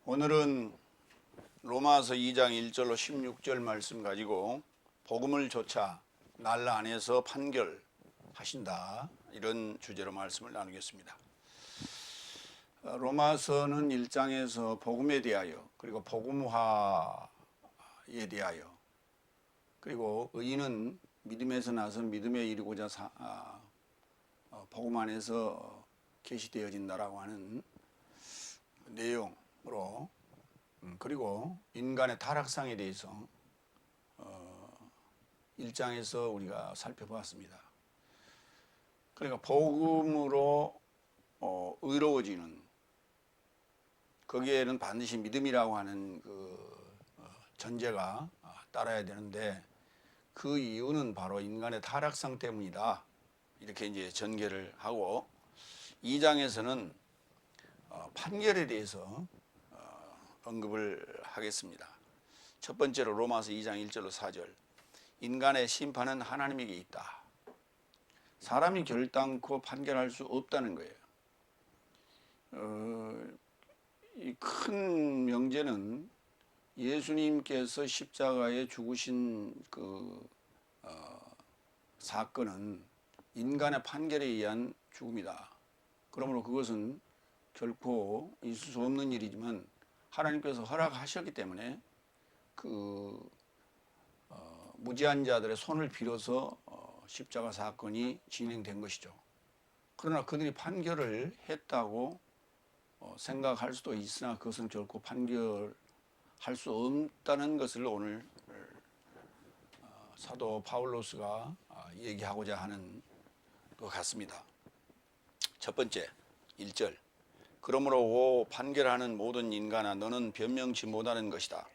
오늘은 로마서 2장 1절로 16절 말씀 가지고 복음을 조차 날라 안에서 판결하신다, 이런 주제로 말씀을 나누겠습니다. 로마서는 1장에서 복음에 대하여, 그리고 복음화에 대하여, 그리고 의인은 믿음에서 나서 믿음에 이르고자 복음 안에서 계시되어진다라고 하는 내용으로, 그리고 인간의 타락상에 대해서 1장에서 우리가 살펴보았습니다. 그러니까 복음으로 의로워지는, 거기에는 반드시 믿음이라고 하는 전제가 따라야 되는데, 그 이유는 바로 인간의 타락상 때문이다, 이렇게 이제 전개를 하고, 2장에서는 판결에 대해서 언급을 하겠습니다. 첫 번째로 로마서 2장 1절로 4절. 인간의 심판은 하나님에게 있다. 사람이 결단코 판결할 수 없다는 거예요. 이 큰 명제는 예수님께서 십자가에 죽으신 사건은 인간의 판결에 의한 죽음이다. 그러므로 그것은 결코 있을 수 없는 일이지만 하나님께서 허락하셨기 때문에 무지한 자들의 손을 빌어서 십자가 사건이 진행된 것이죠. 그러나 그들이 판결을 했다고 생각할 수도 있으나 그것은 결코 판결할 수 없다는 것을 오늘 사도 바울로스가 얘기하고자 하는 것 같습니다. 첫 번째 1절. 그러므로 판결하는 모든 인간아, 너는 변명치 못하는 것이다.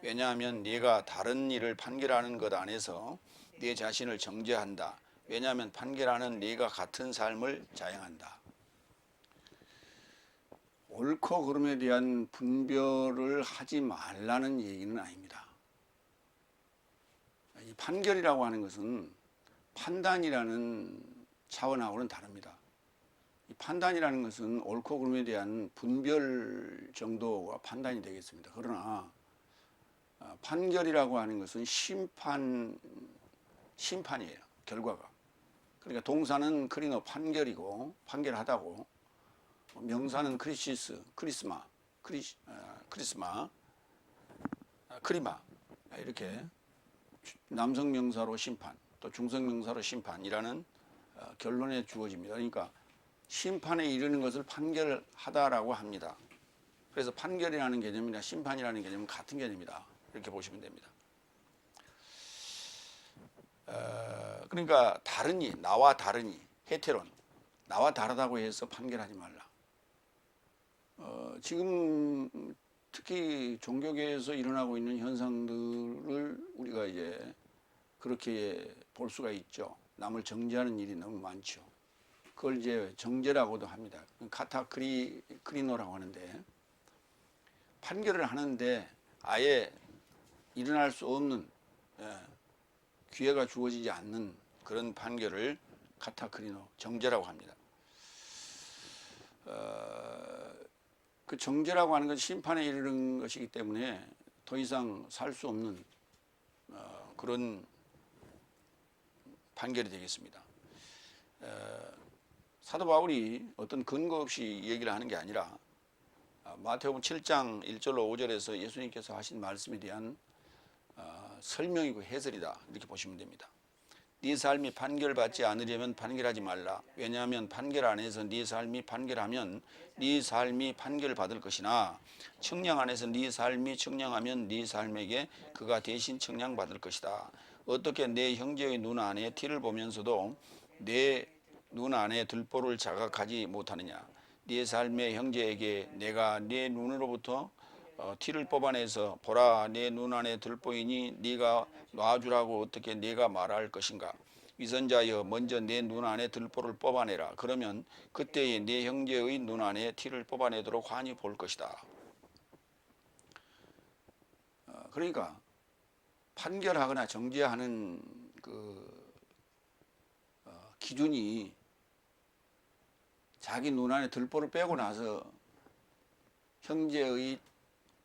왜냐하면 네가 다른 일을 판결하는 것 안에서 네 자신을 정죄한다. 왜냐하면 판결하는 네가 같은 삶을 자행한다. 옳고 그름에 대한 분별을 하지 말라는 얘기는 아닙니다. 이 판결이라고 하는 것은 판단이라는 차원하고는 다릅니다. 이 판단이라는 것은 옳고 그름에 대한 분별 정도가 판단이 되겠습니다. 그러나 판결이라고 하는 것은 심판이에요. 결과가. 그러니까 동사는 크리노, 판결이고, 판결하다고, 명사는 크리스마, 크리마, 이렇게 남성 명사로 심판, 또 중성 명사로 심판이라는 결론에 주어집니다. 그러니까 심판에 이르는 것을 판결하다라고 합니다. 그래서 판결이라는 개념이나 심판이라는 개념은 같은 개념이다, 이렇게 보시면 됩니다. 그러니까 다르니, 나와 다르니, 헤테론, 나와 다르다고 해서 판결하지 말라. 지금 특히 종교계에서 일어나고 있는 현상들을 우리가 이제 그렇게 볼 수가 있죠. 남을 정죄하는 일이 너무 많죠. 그걸 이제 정죄라고도 합니다. 카타크리노라고 하는데, 판결을 하는데 아예 일어날 수 없는, 기회가 주어지지 않는 그런 판결을 카타크리노, 정죄라고 합니다. 그 정죄라고 하는 건 심판에 이르는 것이기 때문에 더 이상 살 수 없는 그런 판결이 되겠습니다. 사도 바울이 어떤 근거 없이 얘기를 하는 게 아니라 마태복음 7장 1절로 5절에서 예수님께서 하신 말씀에 대한 설명이고 해설이다, 이렇게 보시면 됩니다. 네 삶이 판결받지 않으려면 판결하지 말라. 왜냐하면 판결 안에서 네 삶이 판결하면 네 삶이 판결받을 것이나 측량 안에서 네 삶이 측량하면 네 삶에게 그가 대신 측량받을 것이다. 어떻게 내 형제의 눈 안에 티를 보면서도 내 눈 안에 들보를 자각하지 못하느냐. 네 삶의 형제에게 내가 네 눈으로부터 티를 뽑아내서 보라, 내 눈 안에 들보이니 네가 놔주라고 어떻게 네가 말할 것인가. 위선자여, 먼저 내 눈 안에 들보를 뽑아내라. 그러면 그때에 내 형제의 눈 안에 티를 뽑아내도록 환히 볼 것이다. 그러니까 판결하거나 정죄하는 기준이 자기 눈 안에 들보를 빼고 나서 형제의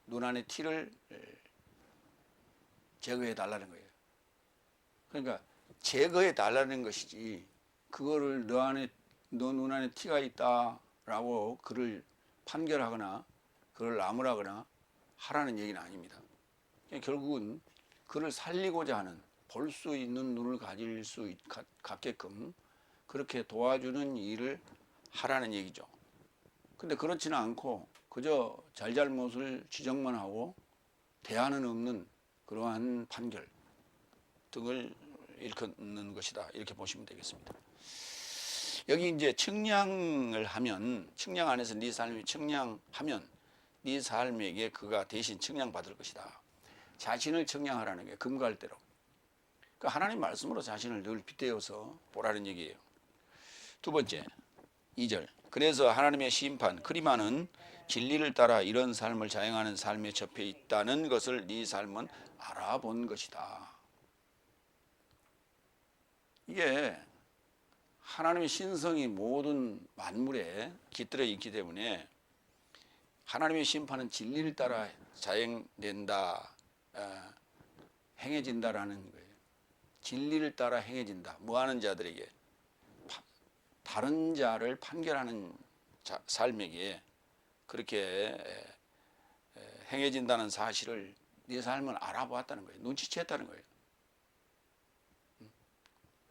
눈 안의 티를 제거해 달라는 거예요. 그러니까 제거해 달라는 것이지 그거를 너 눈 안에 티가 있다라고 그를 판결하거나 그를 나무라거나 하라는 얘기는 아닙니다. 결국은 그를 살리고자 하는 볼 수 있는 눈을 가질 수 갖게끔 그렇게 도와주는 일을 하라는 얘기죠. 근데 그렇지는 않고 그저 잘잘못을 지적만 하고 대안은 없는 그러한 판결 등을 일컫는 것이다. 이렇게 보시면 되겠습니다. 여기 이제 측량을 하면, 측량 안에서 네 삶이 측량하면 네 삶에게 그가 대신 측량받을 것이다. 자신을 측량하라는 게 금갈대로. 그러니까 하나님 말씀으로 자신을 늘 빗대어서 보라는 얘기예요. 두 번째, 2절. 그래서 하나님의 심판, 크리마는 진리를 따라 이런 삶을 자행하는 삶에 접해 있다는 것을 네 삶은 알아본 것이다. 이게 하나님의 신성이 모든 만물에 깃들어 있기 때문에 하나님의 심판은 진리를 따라 자행된다, 행해진다라는 거예요. 진리를 따라 행해진다. 뭐하는 자들에게? 다른 자를 판결하는 삶에게 그렇게 행해진다는 사실을 네 삶은 알아보았다는 거예요. 눈치챘다는 거예요.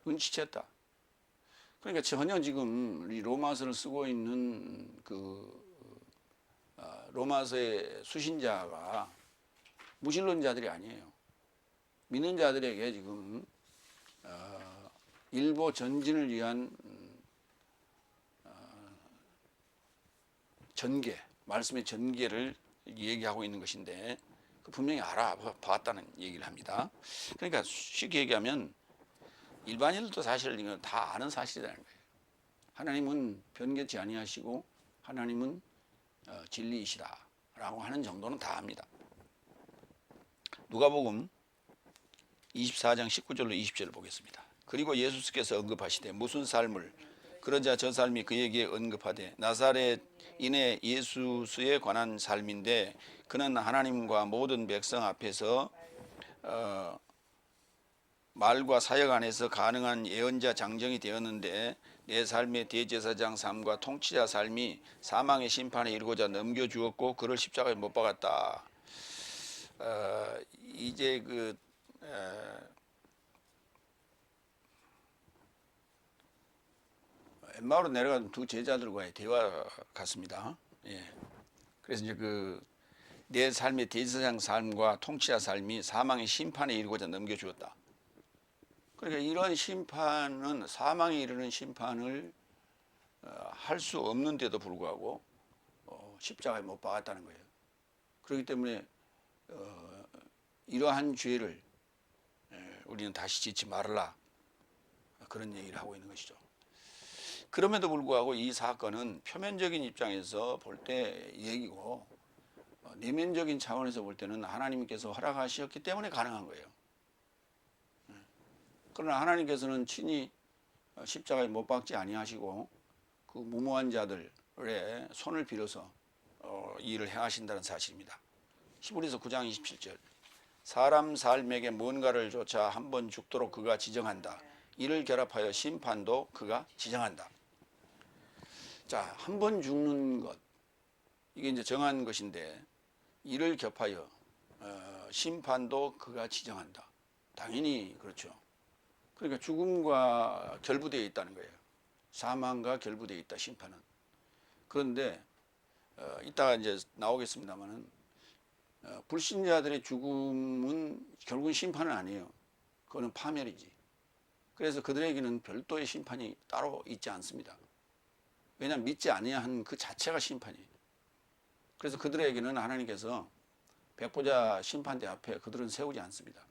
눈치챘다. 그러니까 전혀 지금 이 로마서를 쓰고 있는 로마서의 수신자가 무신론자들이 아니에요. 믿는 자들에게 지금 일보 전진을 위한 전개, 말씀의 전개를 얘기하고 있는 것인데 분명히 알아봤다는 얘기를 합니다. 그러니까 쉽게 얘기하면 일반인들도 사실 이건 다 아는 사실이라는 거예요. 하나님은 변개치 아니하시고 하나님은 진리이시다라고 하는 정도는 다 압니다. 누가복음 24장 19절로 20절을 보겠습니다. 그리고 예수께서 언급하시되 무슨 삶을 그러자 저 삶이 그에게 언급하되 나사렛인의 예수에 관한 삶인데 그는 하나님과 모든 백성 앞에서 말과 사역 안에서 가능한 예언자 장정이 되었는데 내 삶의 대제사장 삶과 통치자 삶이 사망의 심판에 이르고자 넘겨주었고 그를 십자가에 못 박았다. 이제 엠마오로 내려간 두 제자들과의 대화 같습니다. 예. 그래서 이제 내 삶의 대제사장 삶과 통치자 삶이 사망의 심판에 이르고자 넘겨주었다. 그러니까 이런 심판은 사망에 이르는 심판을 할 수 없는데도 불구하고 십자가에 못 박았다는 거예요. 그렇기 때문에 이러한 죄를 우리는 다시 짓지 말라 그런 얘기를 하고 있는 것이죠. 그럼에도 불구하고 이 사건은 표면적인 입장에서 볼 때 얘기고 내면적인 차원에서 볼 때는 하나님께서 허락하셨기 때문에 가능한 거예요. 그러나 하나님께서는 친히 십자가에 못 박지 아니하시고 그 무모한 자들의 손을 빌어서 일을 행하신다는 사실입니다. 히브리서 9장 27절 사람 삶에게 뭔가를 쫓아 한 번 죽도록 그가 지정한다. 이를 결합하여 심판도 그가 지정한다. 자, 한 번 죽는 것 이게 이제 정한 것인데 이를 겹하여 심판도 그가 지정한다. 당연히 그렇죠. 그러니까 죽음과 결부되어 있다는 거예요. 사망과 결부되어 있다, 심판은. 그런데 이따가 이제 나오겠습니다만은 불신자들의 죽음은 결국은 심판은 아니에요. 그거는 파멸이지. 그래서 그들에게는 별도의 심판이 따로 있지 않습니다. 왜냐하면 믿지 아니한 그 자체가 심판이에요. 그래서 그들에게는 하나님께서 백보자 심판대 앞에 그들은 세우지 않습니다.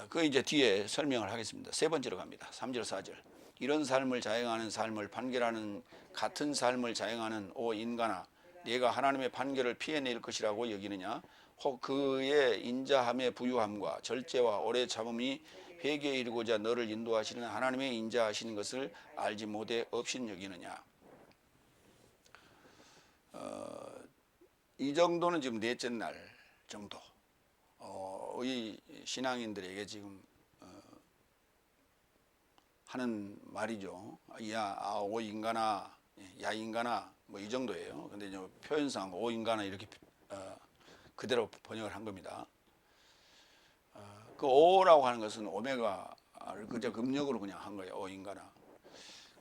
그 이제 뒤에 설명을 하겠습니다. 세 번째로 갑니다. 3절 4절. 이런 삶을 자행하는 삶을 판결하는 같은 삶을 자행하는 오 인간아 네가 하나님의 판결을 피해낼 것이라고 여기느냐 혹 그의 인자함의 부유함과 절제와 오래 참음이 회개에 이르고자 너를 인도하시는 하나님의 인자하시는 것을 알지 못해 없인 여기느냐. 이 정도는 지금 넷째 날 정도 의 신앙인들에게 지금 하는 말이죠. 오 인간아, 야 인간아, 뭐 이 정도예요. 근데 이제 표현상 오 인간아 이렇게 그대로 번역을 한 겁니다. 그 오라고 하는 것은 오메가를 그저 금력으로 그냥 한 거예요. 오 인간아.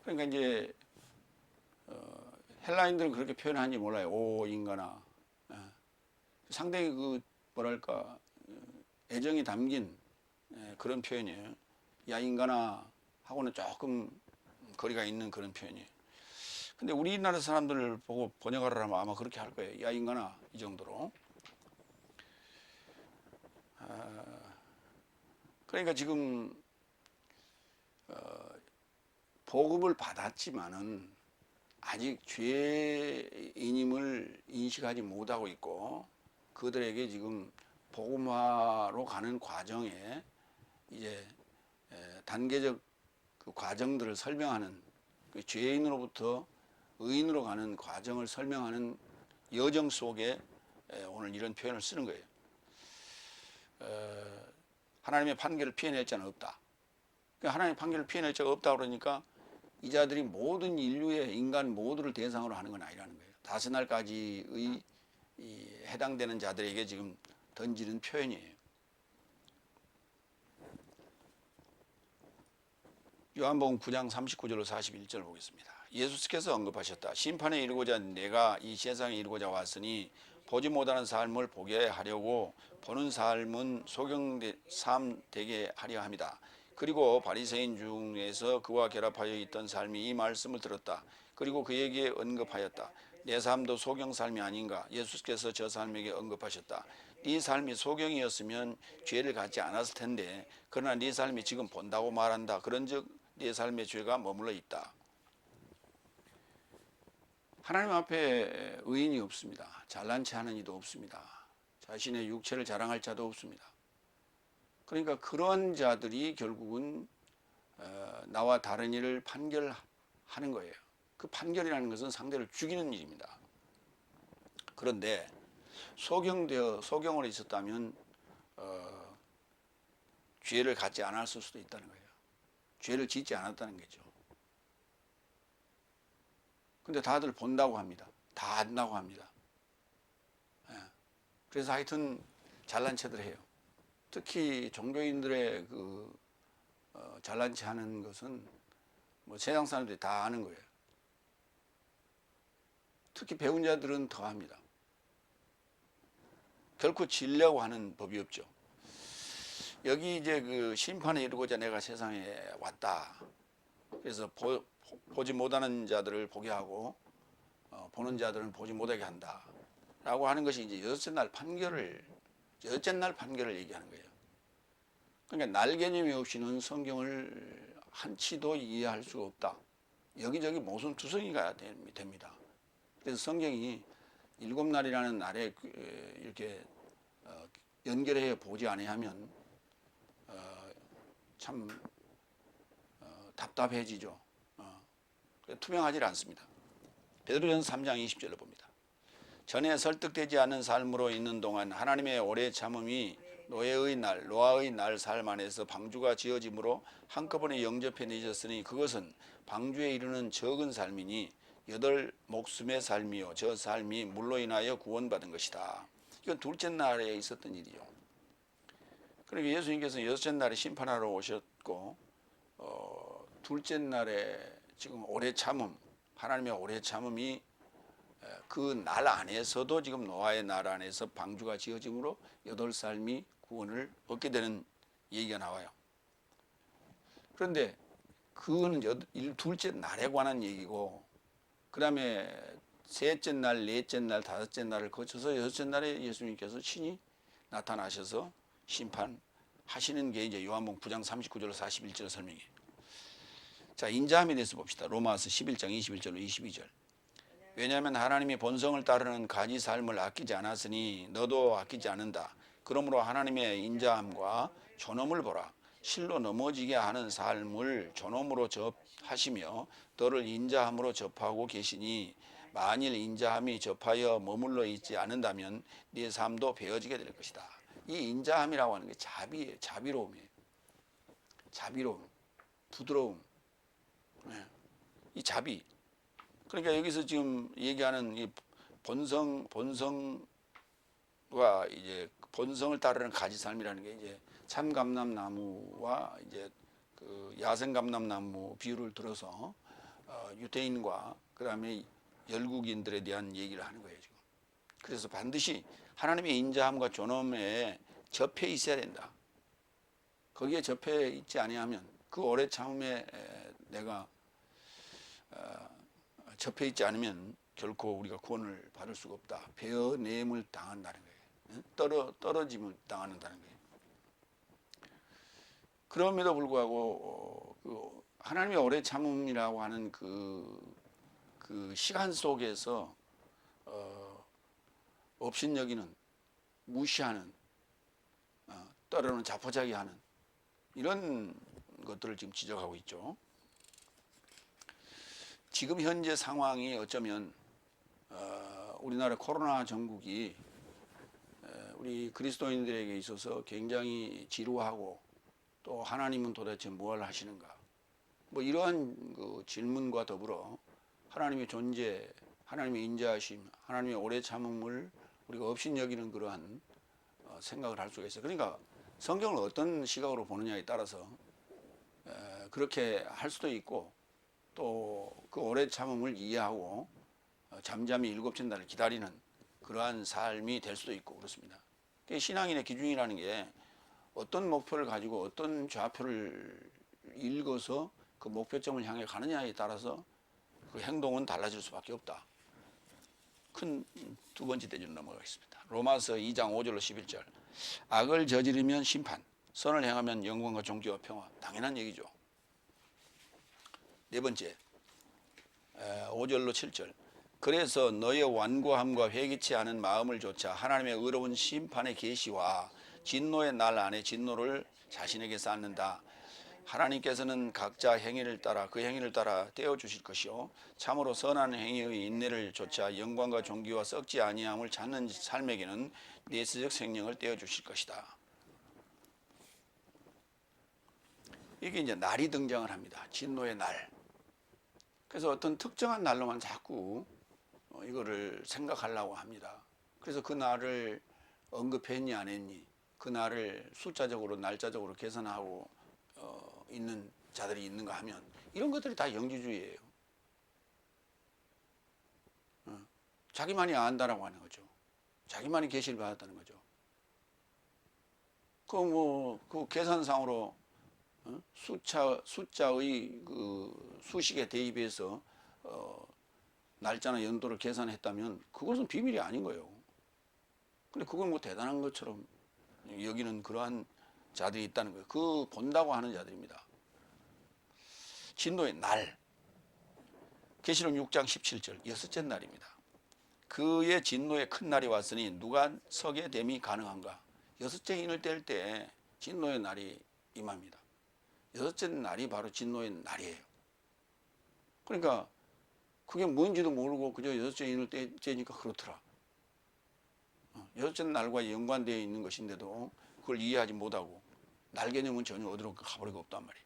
그러니까 이제 헬라인들은 그렇게 표현하는지 몰라요. 오 인간아. 상당히 그 뭐랄까 애정이 담긴 그런 표현이에요. 야 인간아 하고는 조금 거리가 있는 그런 표현이에요. 근데 우리나라 사람들을 보고 번역하라 하면 아마 그렇게 할 거예요. 야 인간아 이 정도로. 그러니까 지금 복음을 받았지만은 아직 죄인임을 인식하지 못하고 있고 그들에게 지금 복음화로 가는 과정에 이제 단계적 그 과정들을 설명하는 그 죄인으로부터 의인으로 가는 과정을 설명하는 여정 속에 오늘 이런 표현을 쓰는 거예요. 하나님의 판결을 피해낼 자는 없다. 그러니까 하나님의 판결을 피해낼 자가 없다 그러니까 이 자들이 모든 인류의 인간 모두를 대상으로 하는 건 아니라는 거예요. 다스날까지의 해당되는 자들에게 지금 던지는 표현이에요. 요한복음 9장 39절로 41절 보겠습니다. 예수께서 언급하셨다. 심판에 이르고자 내가 이 세상에 이르고자 왔으니 보지 못하는 삶을 보게 하려고 보는 삶은 소경삶 되게 하려 함이다. 그리고 바리새인 중에서 그와 결합하여 있던 삶이 이 말씀을 들었다. 그리고 그에게 언급하였다. 내 삶도 소경 삶이 아닌가? 예수께서 저 삶에게 언급하셨다. 네 삶이 소경이었으면 죄를 갖지 않았을 텐데 그러나 네 삶이 지금 본다고 말한다. 그런즉 네 삶의 죄가 머물러 있다. 하나님 앞에 의인이 없습니다. 잘난 체 하는 이도 없습니다. 자신의 육체를 자랑할 자도 없습니다. 그러니까 그런 자들이 결국은 나와 다른 일을 판결하는 거예요. 그 판결이라는 것은 상대를 죽이는 일입니다. 그런데 소경으로 있었다면 죄를 갖지 않았을 수도 있다는 거예요. 죄를 짓지 않았다는 거죠. 근데 다들 본다고 합니다. 다 안다고 합니다. 그래서 하여튼 잘난 체들 해요. 특히 종교인들의 그 잘난 체 하는 것은 뭐 세상 사람들이 다 아는 거예요. 특히 배운 자들은 더 합니다. 결코 지려고 하는 법이 없죠. 여기 이제 그 심판에 이르고자 내가 세상에 왔다. 그래서 보지 못하는 자들을 보게 하고 보는 자들은 보지 못하게 한다. 라고 하는 것이 이제 여섯째 날 판결을 얘기하는 거예요. 그러니까 날 개념이 없이는 성경을 한치도 이해할 수가 없다. 여기저기 모순투성이가 됩니다. 그래서 성경이 7날이라는 날에 이렇게 연결해 보지 아니하면 참 답답해지죠. 투명하지 않습니다. 베드로전서 3장 20절로 봅니다. 전에 설득되지 않은 삶으로 있는 동안 하나님의 오래 참음이 노아의 날 삶 안에서 방주가 지어짐으로 한꺼번에 영접해 내셨으니 그것은 방주에 이르는 적은 삶이니 8 목숨의 삶이요 저 삶이 물로 인하여 구원받은 것이다. 이건 둘째 날에 있었던 일이요. 그러니까 예수님께서 여섯째 날에 심판하러 오셨고 둘째 날에 지금 오래 참음, 하나님의 오래 참음이 그 날 안에서도 지금 노아의 날 안에서 방주가 지어짐으로 8삶이 구원을 얻게 되는 얘기가 나와요. 그런데 그거는 둘째 날에 관한 얘기고 그 다음에 셋째 날, 넷째 날, 다섯째 날을 거쳐서 여섯째 날에 예수님께서 친히 나타나셔서 심판하시는 게 이제 요한복음 9장 39절로 41절 설명이에요. 자, 인자함에 대해서 봅시다. 로마서 11장 21절로 22절. 왜냐하면 하나님이 본성을 따르는 가지 삶을 아끼지 않았으니 너도 아끼지 않는다. 그러므로 하나님의 인자함과 존엄을 보라. 실로 넘어지게 하는 삶을 존엄으로 접하시며 너를 인자함으로 접하고 계시니 만일 인자함이 접하여 머물러 있지 않는다면 네 삶도 베어지게 될 것이다. 이 인자함이라고 하는 게 자비예요. 자비로움이에요. 자비로움, 부드러움, 이 자비. 그러니까 여기서 지금 얘기하는 이 본성과 이제 본성을 따르는 가지 삶이라는 게 이제 참감람나무와 이제 그 야생감람나무 비유를 들어서 유대인과 그다음에 열국인들에 대한 얘기를 하는 거예요 지금. 그래서 반드시 하나님의 인자함과 존엄에 접해 있어야 된다. 거기에 접해 있지 아니하면 그 오래 참음에 내가 접해 있지 않으면 결코 우리가 구원을 받을 수가 없다. 베어냄을 당한다는 거예요. 떨어짐을 당한다는 거예요. 그럼에도 불구하고 그 하나님의 오래 참음이라고 하는 그 시간 속에서 업신여기는, 무시하는, 때로는 자포자기하는 이런 것들을 지금 지적하고 있죠. 지금 현재 상황이 어쩌면 우리나라 코로나 전국이 우리 그리스도인들에게 있어서 굉장히 지루하고 또 하나님은 도대체 뭘 하시는가? 뭐 이러한 그 질문과 더불어 하나님의 존재, 하나님의 인자하심, 하나님의 오래 참음을 우리가 업신여기는 그러한 생각을 할 수가 있어요. 그러니까 성경을 어떤 시각으로 보느냐에 따라서 그렇게 할 수도 있고 또 그 오래 참음을 이해하고 잠잠히 일곱 천단을 기다리는 그러한 삶이 될 수도 있고 그렇습니다. 신앙인의 기준이라는 게 어떤 목표를 가지고 어떤 좌표를 읽어서 그 목표점을 향해 가느냐에 따라서 그 행동은 달라질 수밖에 없다. 큰 두 번째 대지로 넘어가겠습니다. 로마서 2장 5절로 11절. 악을 저지르면 심판, 선을 행하면 영광과 존귀와 평화. 당연한 얘기죠. 네 번째 5절로 7절. 그래서 너의 완고함과 회개치 않은 마음을 조차 하나님의 의로운 심판의 계시와 진노의 날 안에 진노를 자신에게 쌓는다. 하나님께서는 각자 행위를 따라 그 행위를 따라 떼어주실 것이요 참으로 선한 행위의 인내를 조차 영광과 존귀와 썩지 아니함을 찾는 삶에게는 내세적 생명을 떼어주실 것이다. 이게 이제 날이 등장을 합니다. 진노의 날. 그래서 어떤 특정한 날로만 자꾸 이거를 생각하려고 합니다. 그래서 그 날을 언급했니 안 했니, 그 날을 숫자적으로 날짜적으로 계산하고 있는 자들이 있는가 하면 이런 것들이 다 영지주의예요. 자기만이 안다라고 하는 거죠. 자기만이 계시를 받았다는 거죠. 그 계산상으로 숫자의 그 수식에 대입해서 날짜나 연도를 계산했다면 그것은 비밀이 아닌 거예요. 근데 그걸 뭐 대단한 것처럼 여기는 그러한 자들이 있다는 거예요. 그 본다고 하는 자들입니다. 진노의 날. 계시록 6장 17절 여섯째 날입니다. 그의 진노의 큰 날이 왔으니 누가 서게 됨이 가능한가? 여섯째 인을 뗄 때 진노의 날이 임합니다. 여섯째 날이 바로 진노의 날이에요. 그러니까 그게 뭔지도 모르고 그저 여섯째 인을 떼니까 그렇더라. 여섯째 날과 연관되어 있는 것인데도 그걸 이해하지 못하고 날 개념은 전혀 어디로 가버리고 없단 말이에요.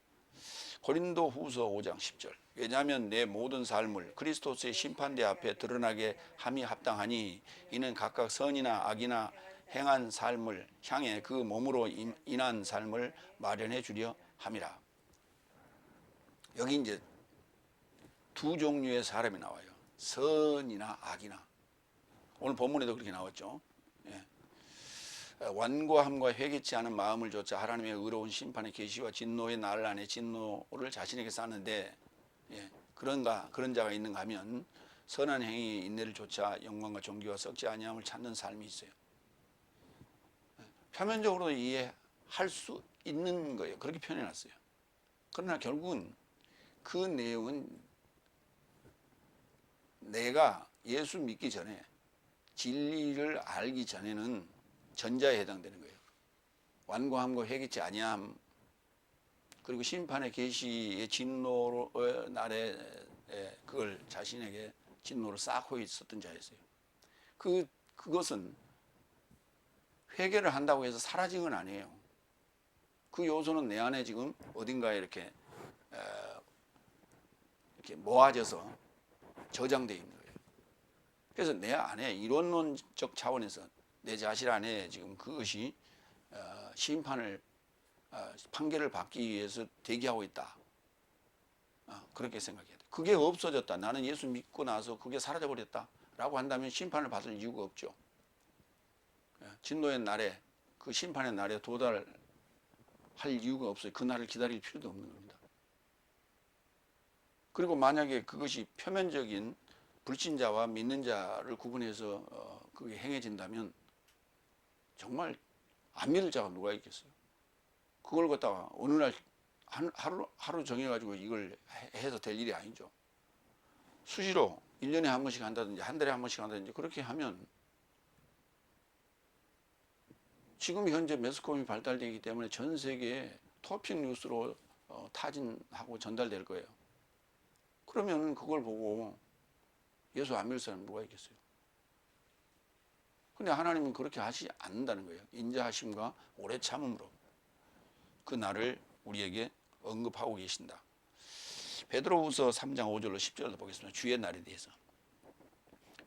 고린도 후서 5장 10절. 왜냐하면 내 모든 삶을 그리스도스의 심판대 앞에 드러나게 함이 합당하니 이는 각각 선이나 악이나 행한 삶을 향해 그 몸으로 인한 삶을 마련해 주려 함이라. 여기 이제 두 종류의 사람이 나와요. 선이나 악이나. 오늘 본문에도 그렇게 나왔죠. 완고함과 회개치 않은 마음을 조차 하나님의 의로운 심판의 계시와 진노의 날 안에 진노를 자신에게 쌓는데 그런 자가 있는가 하면 선한 행위 인내를 조차 영광과 존귀와 썩지 아니함을 찾는 삶이 있어요. 표면적으로 이해할 수 있는 거예요. 그렇게 표현해놨어요. 그러나 결국은 그 내용은 내가 예수 믿기 전에 진리를 알기 전에는 전자에 해당되는 거예요. 완고함과 회개치 아니함 그리고 심판의 계시의 진노의 날에 그걸 자신에게 진노를 쌓고 있었던 자였어요. 그것은 회개를 한다고 해서 사라진 건 아니에요. 그 요소는 내 안에 지금 어딘가에 이렇게 모아져서 저장되어 있는 거예요. 그래서 내 안에 이론론적 차원에서 내 자신 안에 지금 그것이 판결을 받기 위해서 대기하고 있다. 그렇게 생각해야 돼. 그게 없어졌다. 나는 예수 믿고 나서 그게 사라져버렸다. 라고 한다면 심판을 받을 이유가 없죠. 진노의 날에, 그 심판의 날에 도달할 이유가 없어요. 그 날을 기다릴 필요도 없는 겁니다. 그리고 만약에 그것이 표면적인 불신자와 믿는 자를 구분해서 그게 행해진다면 정말 안 믿을 자가 누가 있겠어요? 그걸 갖다가 어느 날 하루 정해가지고 이걸 해서 될 일이 아니죠. 수시로 1년에 한 번씩 한다든지 한 달에 한 번씩 한다든지 그렇게 하면 지금 현재 매스컴이 발달되기 때문에 전 세계에 토픽 뉴스로 타진하고 전달될 거예요. 그러면 그걸 보고 예수 안 믿을 사람은 누가 있겠어요? 근데 하나님은 그렇게 하시지 않는다는 거예요. 인자하심과 오래 참음으로 그 날을 우리에게 언급하고 계신다. 베드로후서 3장 5절로 10절로 보겠습니다. 주의 날에 대해서.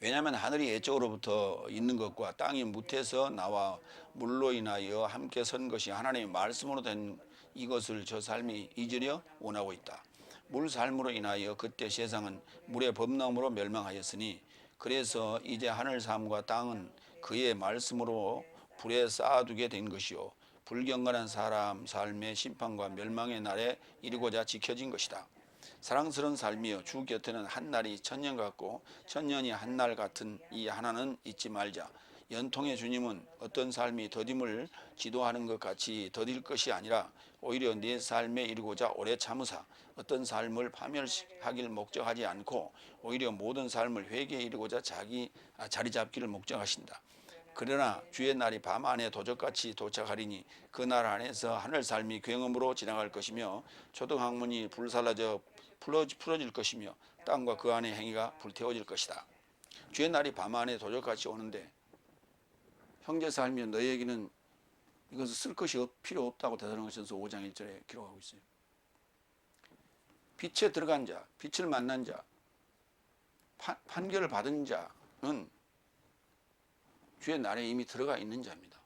왜냐하면 하늘이 예적으로부터 있는 것과 땅이 무태서 나와 물로 인하여 함께 선 것이 하나님의 말씀으로 된 이것을 저 삶이 잊으려 원하고 있다. 물 삶으로 인하여 그때 세상은 물의 범람으로 멸망하였으니 그래서 이제 하늘 삶과 땅은 그의 말씀으로 불에 쌓아두게 된 것이요 불경건한 사람 삶의 심판과 멸망의 날에 이르고자 지켜진 것이다. 사랑스러운 삶이여 주 곁에는 한 날이 천년 같고 천년이 한 날 같은 이 하나는 잊지 말자. 연통의 주님은 어떤 삶이 더딤을 지도하는 것 같이 더딜 것이 아니라 오히려 네 삶에 이르고자 오래 참으사 어떤 삶을 파멸하길 목적하지 않고 오히려 모든 삶을 회개에 이르고자 자리 잡기를 목적하신다. 그러나 주의 날이 밤 안에 도적같이 도착하리니 그 날 안에서 하늘 삶이 굉음으로 지나갈 것이며 초등 학문이 불살라져 풀어질 것이며 땅과 그 안의 행위가 불태워질 것이다. 주의 날이 밤 안에 도적같이 오는데 형제 삶이 너희에게는 이것을 쓸 것이 필요 없다고 데살로니가전서 5장 1절에 기록하고 있어요. 빛에 들어간 자, 빛을 만난 자, 판결을 받은 자는 주의 날에 이미 들어가 있는 자입니다.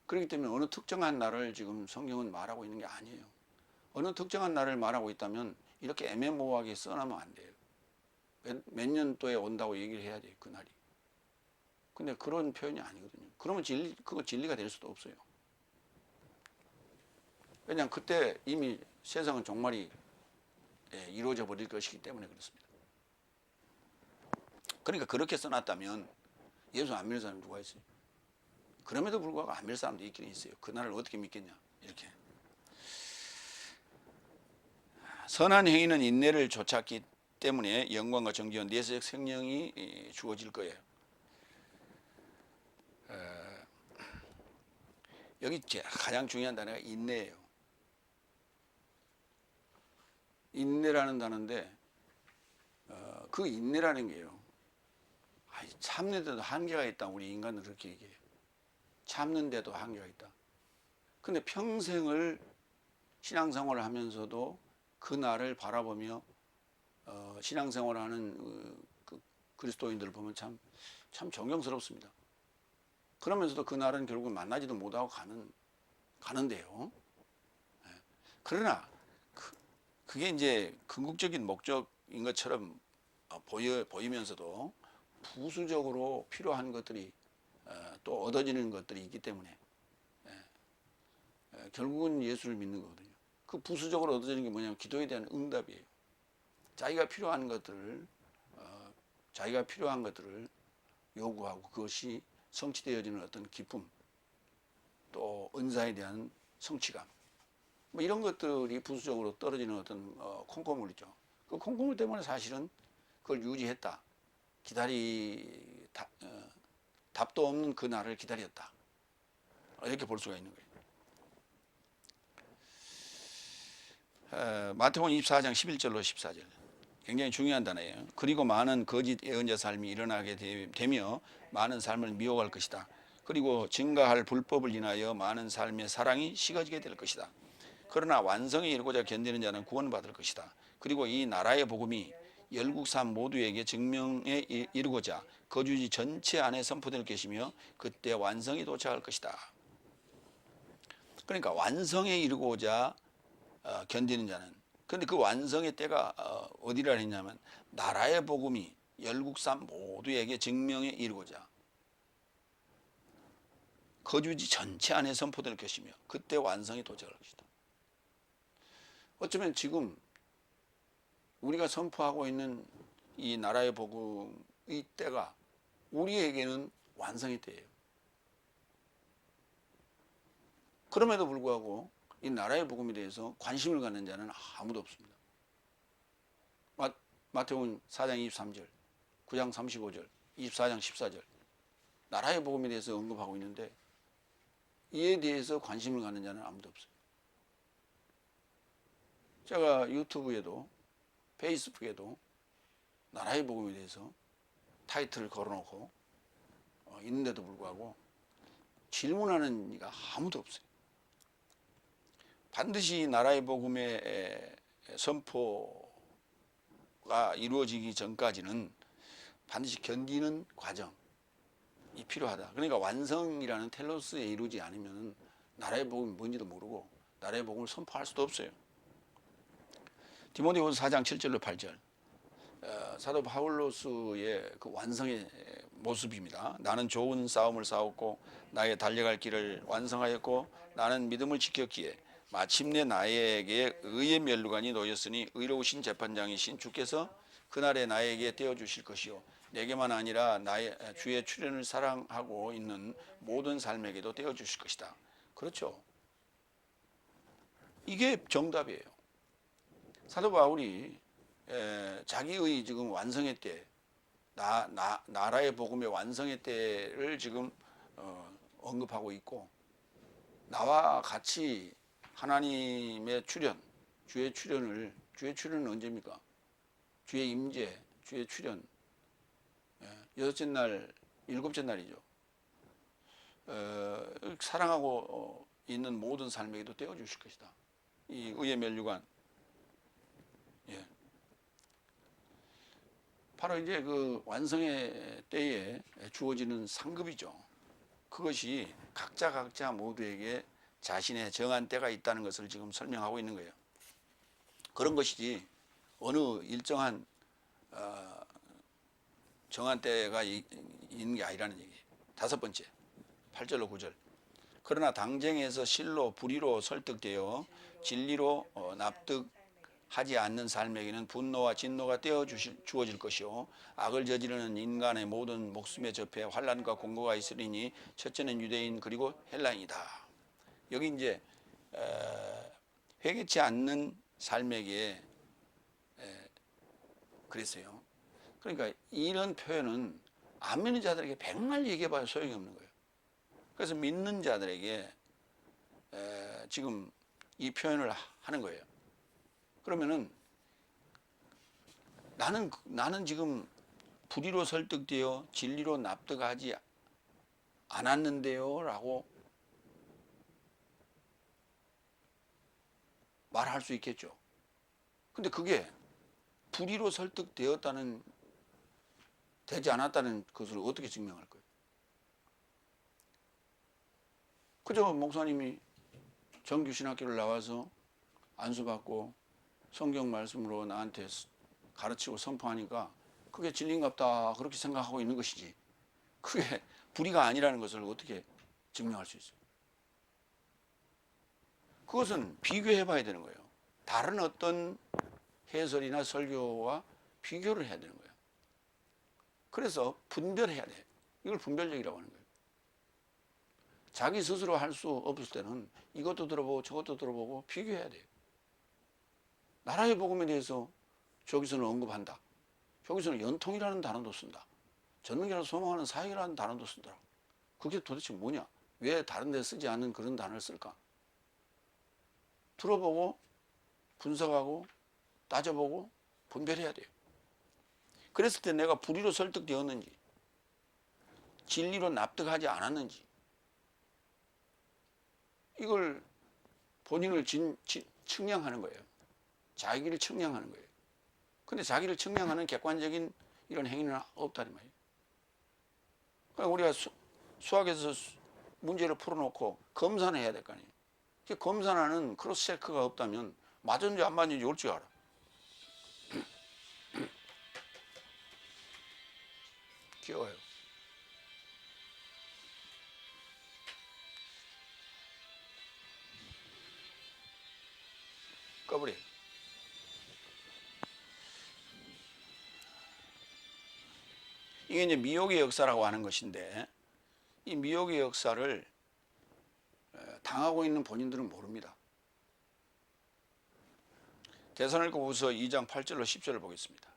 그렇기 때문에 어느 특정한 날을 지금 성경은 말하고 있는 게 아니에요. 어느 특정한 날을 말하고 있다면 이렇게 애매모호하게 써놓으면 안 돼요. 몇 년도에 온다고 얘기를 해야 돼요. 그 날이. 근데 그런 표현이 아니거든요. 그러면 그거 진리가 될 수도 없어요. 왜냐하면 그때 이미 세상은 종말이 이루어져 버릴 것이기 때문에 그렇습니다. 그러니까 그렇게 써놨다면 예수 안 믿는 사람이 누가 있어요? 그럼에도 불구하고 안 믿을 사람도 있긴 있어요. 그날을 어떻게 믿겠냐 이렇게. 선한 행위는 인내를 쫓았기 때문에 영광과 정죄와 내세적 생명이 주어질 거예요. 여기 가장 중요한 단어가 인내예요. 인내라는 단어인데 그 인내라는 게요. 참는데도 한계가 있다. 우리 인간은 그렇게 얘기해요. 참는데도 한계가 있다. 근데 평생을 신앙생활을 하면서도 그 날을 바라보며 신앙생활하는 그 그리스도인들을 보면 참 존경스럽습니다. 그러면서도 그 날은 결국 만나지도 못하고 가는데요. 그러나 그게 이제 궁극적인 목적인 것처럼 보이면서도 부수적으로 필요한 것들이 또 얻어지는 것들이 있기 때문에 결국은 예수를 믿는 거거든요. 그 부수적으로 얻어지는 게 뭐냐면 기도에 대한 응답이에요. 자기가 필요한 것들을 요구하고 그것이 성취되어지는 어떤 기쁨, 또 은사에 대한 성취감, 뭐 이런 것들이 부수적으로 떨어지는 어떤 콩고물이죠. 그 콩고물 때문에 사실은 그걸 유지했다. 답도 없는 그 날을 기다렸다. 이렇게 볼 수가 있는 거예요. 마태복음 24장 11절로 14절. 굉장히 중요한 단어예요. 그리고 많은 거짓 예언자 삶이 일어나게 되며 많은 삶을 미혹할 것이다. 그리고 증가할 불법을 인하여 많은 삶의 사랑이 식어지게 될 것이다. 그러나 완성에 이르고자 견디는 자는 구원받을 것이다. 그리고 이 나라의 복음이 열국 삶 모두에게 증명에 이르고자 거주지 전체 안에 선포될 것이며 그때 완성이 도착할 것이다. 그러니까 완성에 이르고자 견디는 자는, 그런데 그 완성의 때가 어디라 했냐면 나라의 복음이 열국 삶 모두에게 증명에 이르고자 거주지 전체 안에 선포될 것이며 그때 완성이 도착할 것이다. 어쩌면 지금 우리가 선포하고 있는 이 나라의 복음의 때가 우리에게는 완성의 때예요. 그럼에도 불구하고 이 나라의 복음에 대해서 관심을 갖는 자는 아무도 없습니다. 마태복음 4장 23절, 9장 35절, 24장 14절 나라의 복음에 대해서 언급하고 있는데 이에 대해서 관심을 갖는 자는 아무도 없어요. 제가 유튜브에도 페이스북에도 나라의 복음에 대해서 타이틀을 걸어놓고 있는데도 불구하고 질문하는 이가 아무도 없어요. 반드시 나라의 복음의 선포가 이루어지기 전까지는 반드시 견디는 과정이 필요하다. 그러니까 완성이라는 텔로스에 이루지 않으면 나라의 복음이 뭔지도 모르고 나라의 복음을 선포할 수도 없어요. 디모데후서 4장 7절로 8절 사도 바울로스의 그 완성의 모습입니다. 나는 좋은 싸움을 싸웠고 나의 달려갈 길을 완성하였고 나는 믿음을 지켰기에 마침내 나에게 의의 면류관이 놓였으니 의로우신 재판장이신 주께서 그날에 나에게 떼어주실 것이요 내게만 아니라 나의 주의 출현을 사랑하고 있는 모든 삶에게도 떼어주실 것이다. 그렇죠. 이게 정답이에요. 사도 바울이 자기의 지금 완성의 때, 나라의 복음의 완성의 때를 지금 언급하고 있고 나와 같이 하나님의 출현, 주의 출현은 언제입니까? 주의 임재, 주의 출현, 여섯째 날, 일곱째 날이죠. 사랑하고 있는 모든 삶에게도 떼어주실 것이다. 이 의의 면류관. 예. 바로 이제 그 완성의 때에 주어지는 상급이죠. 그것이 각자 모두에게 자신의 정한 때가 있다는 것을 지금 설명하고 있는 거예요. 그런 것이지 어느 일정한 정한 때가 있는 게 아니라는 얘기예요. 다섯 번째, 8절로 9절. 그러나 당쟁에서 실로 불의로 설득되어 진리로 납득하지 않는 삶에게는 분노와 진노가 주어질 것이요 악을 저지르는 인간의 모든 목숨에 접해 환난과 공고가 있으리니 첫째는 유대인 그리고 헬라인이다. 여기 이제 회개치 않는 삶에게 그랬어요. 그러니까 이런 표현은 안 믿는 자들에게 백날 얘기해봐야 소용이 없는 거예요. 그래서 믿는 자들에게 지금 이 표현을 하는 거예요. 그러면은 나는 지금 불의로 설득되어 진리로 납득하지 않았는데요 라고 말할 수 있겠죠. 근데 그게 불의로 되지 않았다는 것을 어떻게 증명할 거예요? 그저 목사님이 정규신학교를 나와서 안수받고 성경 말씀으로 나한테 가르치고 선포하니까 그게 진리인갑다 그렇게 생각하고 있는 것이지 그게 불의가 아니라는 것을 어떻게 증명할 수 있어요? 그것은 비교해 봐야 되는 거예요. 다른 어떤 해설이나 설교와 비교를 해야 되는 거예요. 그래서 분별해야 돼. 이걸 분별력이라고 하는 거예요. 자기 스스로 할 수 없을 때는 이것도 들어보고 저것도 들어보고 비교해야 돼요. 나라의 복음에 대해서 저기서는 언급한다. 저기서는 연통이라는 단어도 쓴다. 전능이라는 소망하는 사역이라는 단어도 쓰더라. 그게 도대체 뭐냐? 왜 다른 데 쓰지 않는 그런 단어를 쓸까? 들어보고 분석하고 따져보고 분별해야 돼요. 그랬을 때 내가 불의로 설득되었는지, 진리로 납득하지 않았는지, 이걸 본인을 측량하는 거예요. 자기를 측량하는 거예요. 근데 자기를 측량하는 객관적인 이런 행위는 없다는 말이에요. 그러니까 우리가 수학에서 문제를 풀어놓고 검사는 해야 될 거 아니에요. 검사하는 크로스 체크가 없다면 맞은지 안 맞은지 올 줄 알아. 귀여워요. 꺼버려. 이게 이제 미혹의 역사라고 하는 것인데, 이 미혹의 역사를 당하고 있는 본인들은 모릅니다. 데살로니가후서 2장 8절로 10절을 보겠습니다.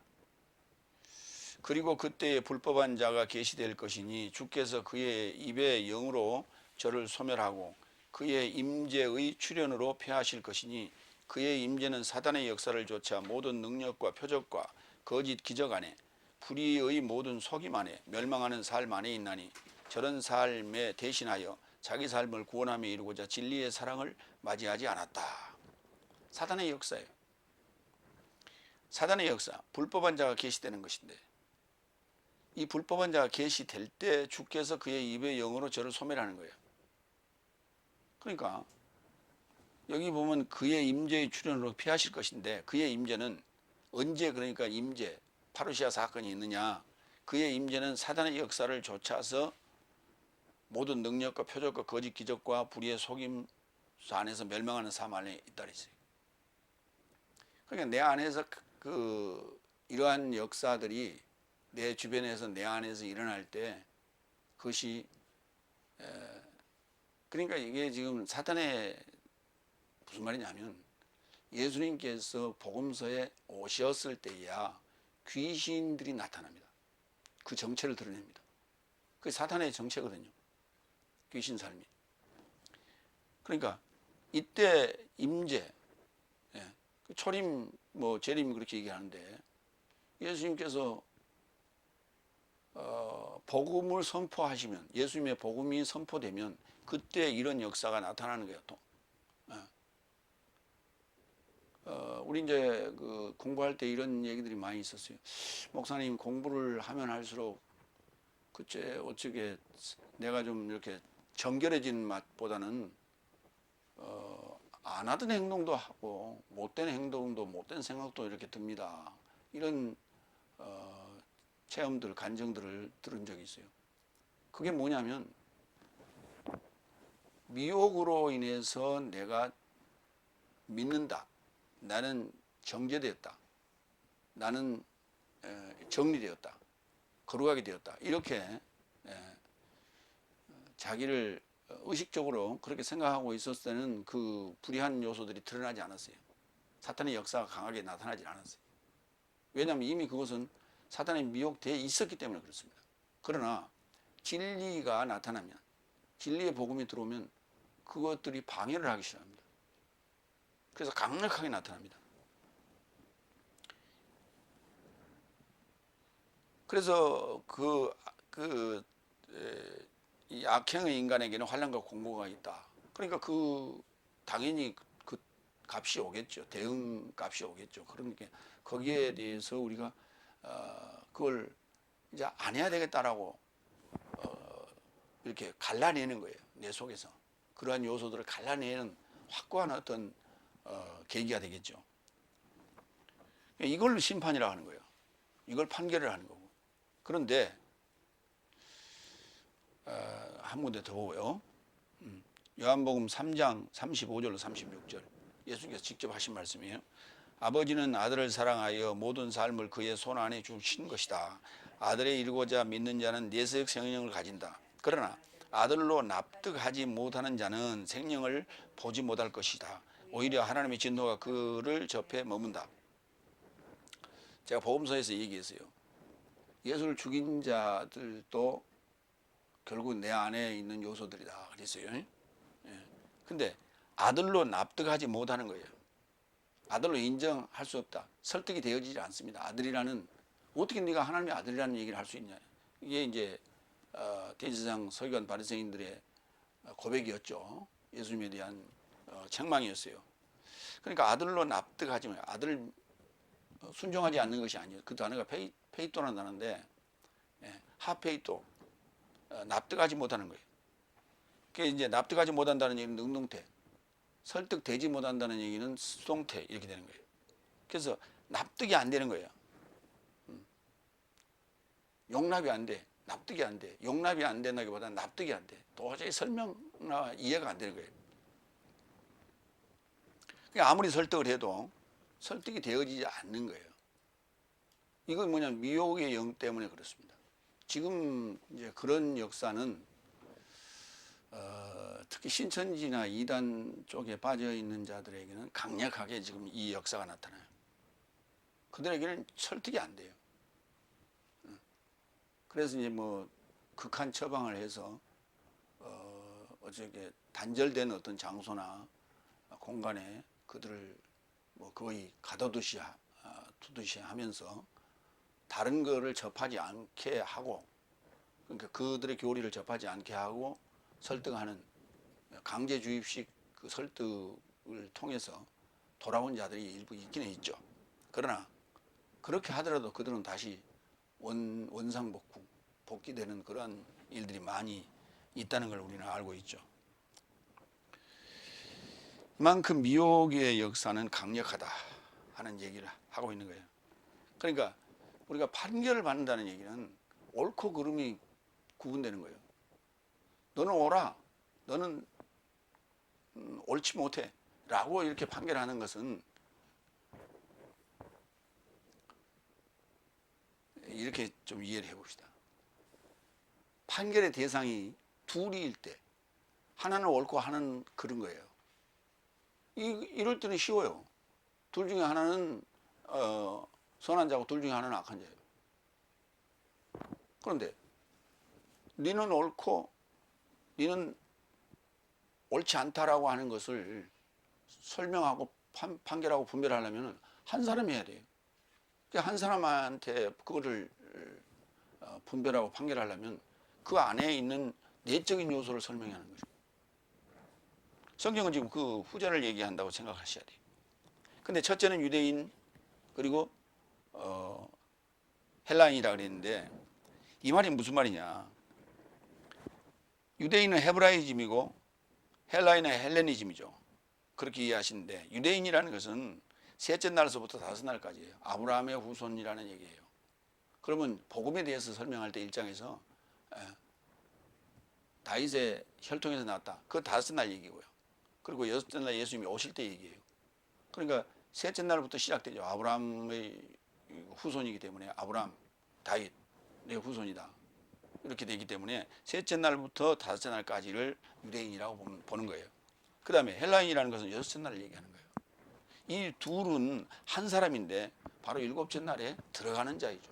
그리고 그때에 불법한 자가 계시될 것이니 주께서 그의 입의 영으로 저를 소멸하고 그의 임재의 출현으로 폐하실 것이니 그의 임재는 사단의 역사를 조차 모든 능력과 표적과 거짓 기적 안에 불의의 모든 속임 안에 멸망하는 삶 안에 있나니 저런 삶에 대신하여 자기 삶을 구원함에 이루고자 진리의 사랑을 맞이하지 않았다. 사단의 역사예요. 사단의 역사, 불법한 자가 계시되는 것인데, 이 불법한 자가 계시될 때 주께서 그의 입의 영으로 저를 소멸하는 거예요. 그러니까 여기 보면 그의 임재의 출현으로 피하실 것인데, 그의 임재는 언제, 그러니까 임재, 파루시아 사건이 있느냐, 그의 임재는 사단의 역사를 좇아서 모든 능력과 표적과 거짓 기적과 불의의 속임 안에서 멸망하는 삶 안에 있다 그랬어요. 그러니까 내 안에서 이러한 역사들이 내 주변에서 내 안에서 일어날 때 그것이 그러니까 이게 지금 사탄의 무슨 말이냐면, 예수님께서 복음서에 오셨을 때야 귀신들이 나타납니다. 그 정체를 드러냅니다. 그게 사탄의 정체거든요. 귀신 삶이. 그러니까 이때 임재, 초림, 재림 그렇게 얘기하는데, 예수님께서 복음을 선포하시면, 예수님의 복음이 선포되면 그때 이런 역사가 나타나는 거예요. 또 우리 이제 공부할 때 이런 얘기들이 많이 있었어요. 목사님, 공부를 하면 할수록 그때 어떻게 내가 좀 이렇게 정결해진 맛보다는 안 하던 행동도 하고 못된 행동도 못된 생각도 이렇게 듭니다. 이런 체험들, 간증들을 들은 적이 있어요. 그게 뭐냐면, 미혹으로 인해서 내가 믿는다, 나는 정죄되었다, 나는 정리되었다, 거룩하게 되었다, 이렇게 자기를 의식적으로 그렇게 생각하고 있었을 때는 그 불의한 요소들이 드러나지 않았어요. 사탄의 역사가 강하게 나타나지 않았어요. 왜냐하면 이미 그것은 사탄에 미혹되어 있었기 때문에 그렇습니다. 그러나 진리가 나타나면, 진리의 복음이 들어오면 그것들이 방해를 하기 시작합니다. 그래서 강력하게 나타납니다. 그래서 이 악행의 인간에게는 환난과 공고가 있다. 그러니까 당연히 그 값이 오겠죠. 대응 값이 오겠죠. 그러니까 거기에 대해서 우리가 그걸 이제 안 해야 되겠다라고 이렇게 갈라내는 거예요. 내 속에서 그러한 요소들을 갈라내는 확고한 어떤 계기가 되겠죠. 이걸 심판이라고 하는 거예요. 이걸 판결을 하는 거고. 그런데 한 군데 더 보고요. 요한복음 3장 35절로 36절, 예수님께서 직접 하신 말씀이에요. 아버지는 아들을 사랑하여 모든 삶을 그의 손 안에 주신 것이다. 아들의 이루고자 믿는 자는 내세역 생명을 가진다. 그러나 아들로 납득하지 못하는 자는 생명을 보지 못할 것이다. 오히려 하나님의 진노가 그를 접해 머문다. 제가 복음서에서 얘기했어요. 예수를 죽인 자들도 결국 내 안에 있는 요소들이다 그랬어요. 근데 아들로 납득하지 못하는 거예요. 아들로 인정할 수 없다. 설득이 되어지지 않습니다. 아들이라는 어떻게 네가 하나님의 아들이라는 얘기를 할 수 있냐. 이게 이제 대제사장 서기관 바리새인들의 고백이었죠. 예수님에 대한 책망이었어요. 그러니까 아들로 납득하지 마요. 아들 순종하지 않는 것이 아니에요. 그 단어가 페이토라는 단어인데 하페이토 납득하지 못하는 거예요. 그게 이제 납득하지 못한다는 얘기는 능동태, 설득되지 못한다는 얘기는 수동태 이렇게 되는 거예요. 그래서 납득이 안 되는 거예요. 용납이 안 돼. 납득이 안 돼. 용납이 안 된다기보다는 납득이 안 돼. 도저히 설명이나 이해가 안 되는 거예요. 그러니까 아무리 설득을 해도 설득이 되어지지 않는 거예요. 이건 뭐냐면 미혹의 영 때문에 그렇습니다. 지금 이제 그런 역사는 특히 신천지나 이단 쪽에 빠져 있는 자들에게는 강력하게 지금 이 역사가 나타나요. 그들에게는 설득이 안 돼요. 그래서 이제 뭐 극한 처방을 해서 어저께 단절된 어떤 장소나 공간에 그들을 뭐 거의 가둬두듯이 하면서 다른 거를 접하지 않게 하고, 그러니까 그들의 교리를 접하지 않게 하고 설득하는 강제 주입식 그 설득을 통해서 돌아온 자들이 일부 있기는 있죠. 그러나 그렇게 하더라도 그들은 다시 원상 복귀되는 그러한 일들이 많이 있다는 걸 우리는 알고 있죠. 이만큼 미혹의 역사는 강력하다 하는 얘기를 하고 있는 거예요. 그러니까 우리가 판결을 받는다는 얘기는 옳고 그름이 구분되는 거예요. 너는 옳아, 너는 옳지 못해 라고 이렇게 판결하는 것은 이렇게 좀 이해를 해봅시다. 판결의 대상이 둘일 때 하나는 옳고 하나는 그른 거예요. 이럴 때는 쉬워요. 둘 중에 하나는 선한 자고 둘 중에 하나는 악한 자예요. 그런데 너는 옳고 너는 옳지 않다라고 하는 것을 설명하고 판결하고 분별하려면 한 사람이 해야 돼요. 한 사람한테 그거를 분별하고 판결하려면 그 안에 있는 내적인 요소를 설명하는 거죠. 성경은 지금 그 후자를 얘기한다고 생각하셔야 돼요. 근데 첫째는 유대인 그리고 헬라인이라 그랬는데 이 말이 무슨 말이냐. 유대인은 헤브라이즘이고 헬라인은 헬레니즘이죠. 그렇게 이해하시는데 유대인이라는 것은 셋째 날서부터 다섯 날까지예요. 아브라함의 후손이라는 얘기예요. 그러면 복음에 대해서 설명할 때 1장에서 다윗의 혈통에서 나왔다. 그 다섯 날 얘기고요. 그리고 여섯째 날 예수님이 오실 때 얘기예요. 그러니까 셋째 날부터 시작되죠. 아브라함의 후손이기 때문에 아브라함, 다윗, 내 후손이다. 이렇게 되기 때문에 셋째 날부터 다섯째 날까지를 유대인이라고 보는 거예요. 그 다음에 헬라인이라는 것은 여섯째 날을 얘기하는 거예요. 이 둘은 한 사람인데 바로 일곱째 날에 들어가는 자이죠.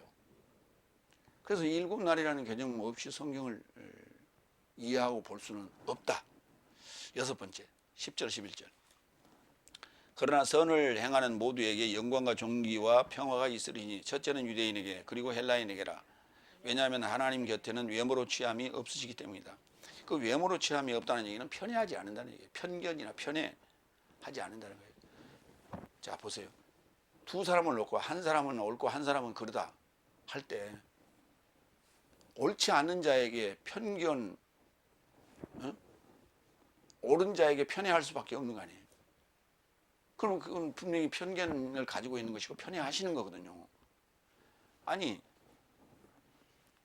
그래서 일곱 날이라는 개념 없이 성경을 이해하고 볼 수는 없다. 여섯 번째, 10절, 11절. 그러나 선을 행하는 모두에게 영광과 존귀와 평화가 있으리니 첫째는 유대인에게 그리고 헬라인에게라. 왜냐하면 하나님 곁에는 외모로 취함이 없으시기 때문이다. 그 외모로 취함이 없다는 얘기는 편애하지 않는다는 얘기예요. 편견이나 편애하지 않는다는 거예요. 자, 보세요. 두 사람을 놓고 한 사람은 옳고 한 사람은 그르다 할 때 옳지 않은 자에게 편견, 옳은 자에게 편애할 수밖에 없는 거 아니에요. 그럼 그건 분명히 편견을 가지고 있는 것이고 편애하시는 거거든요. 아니,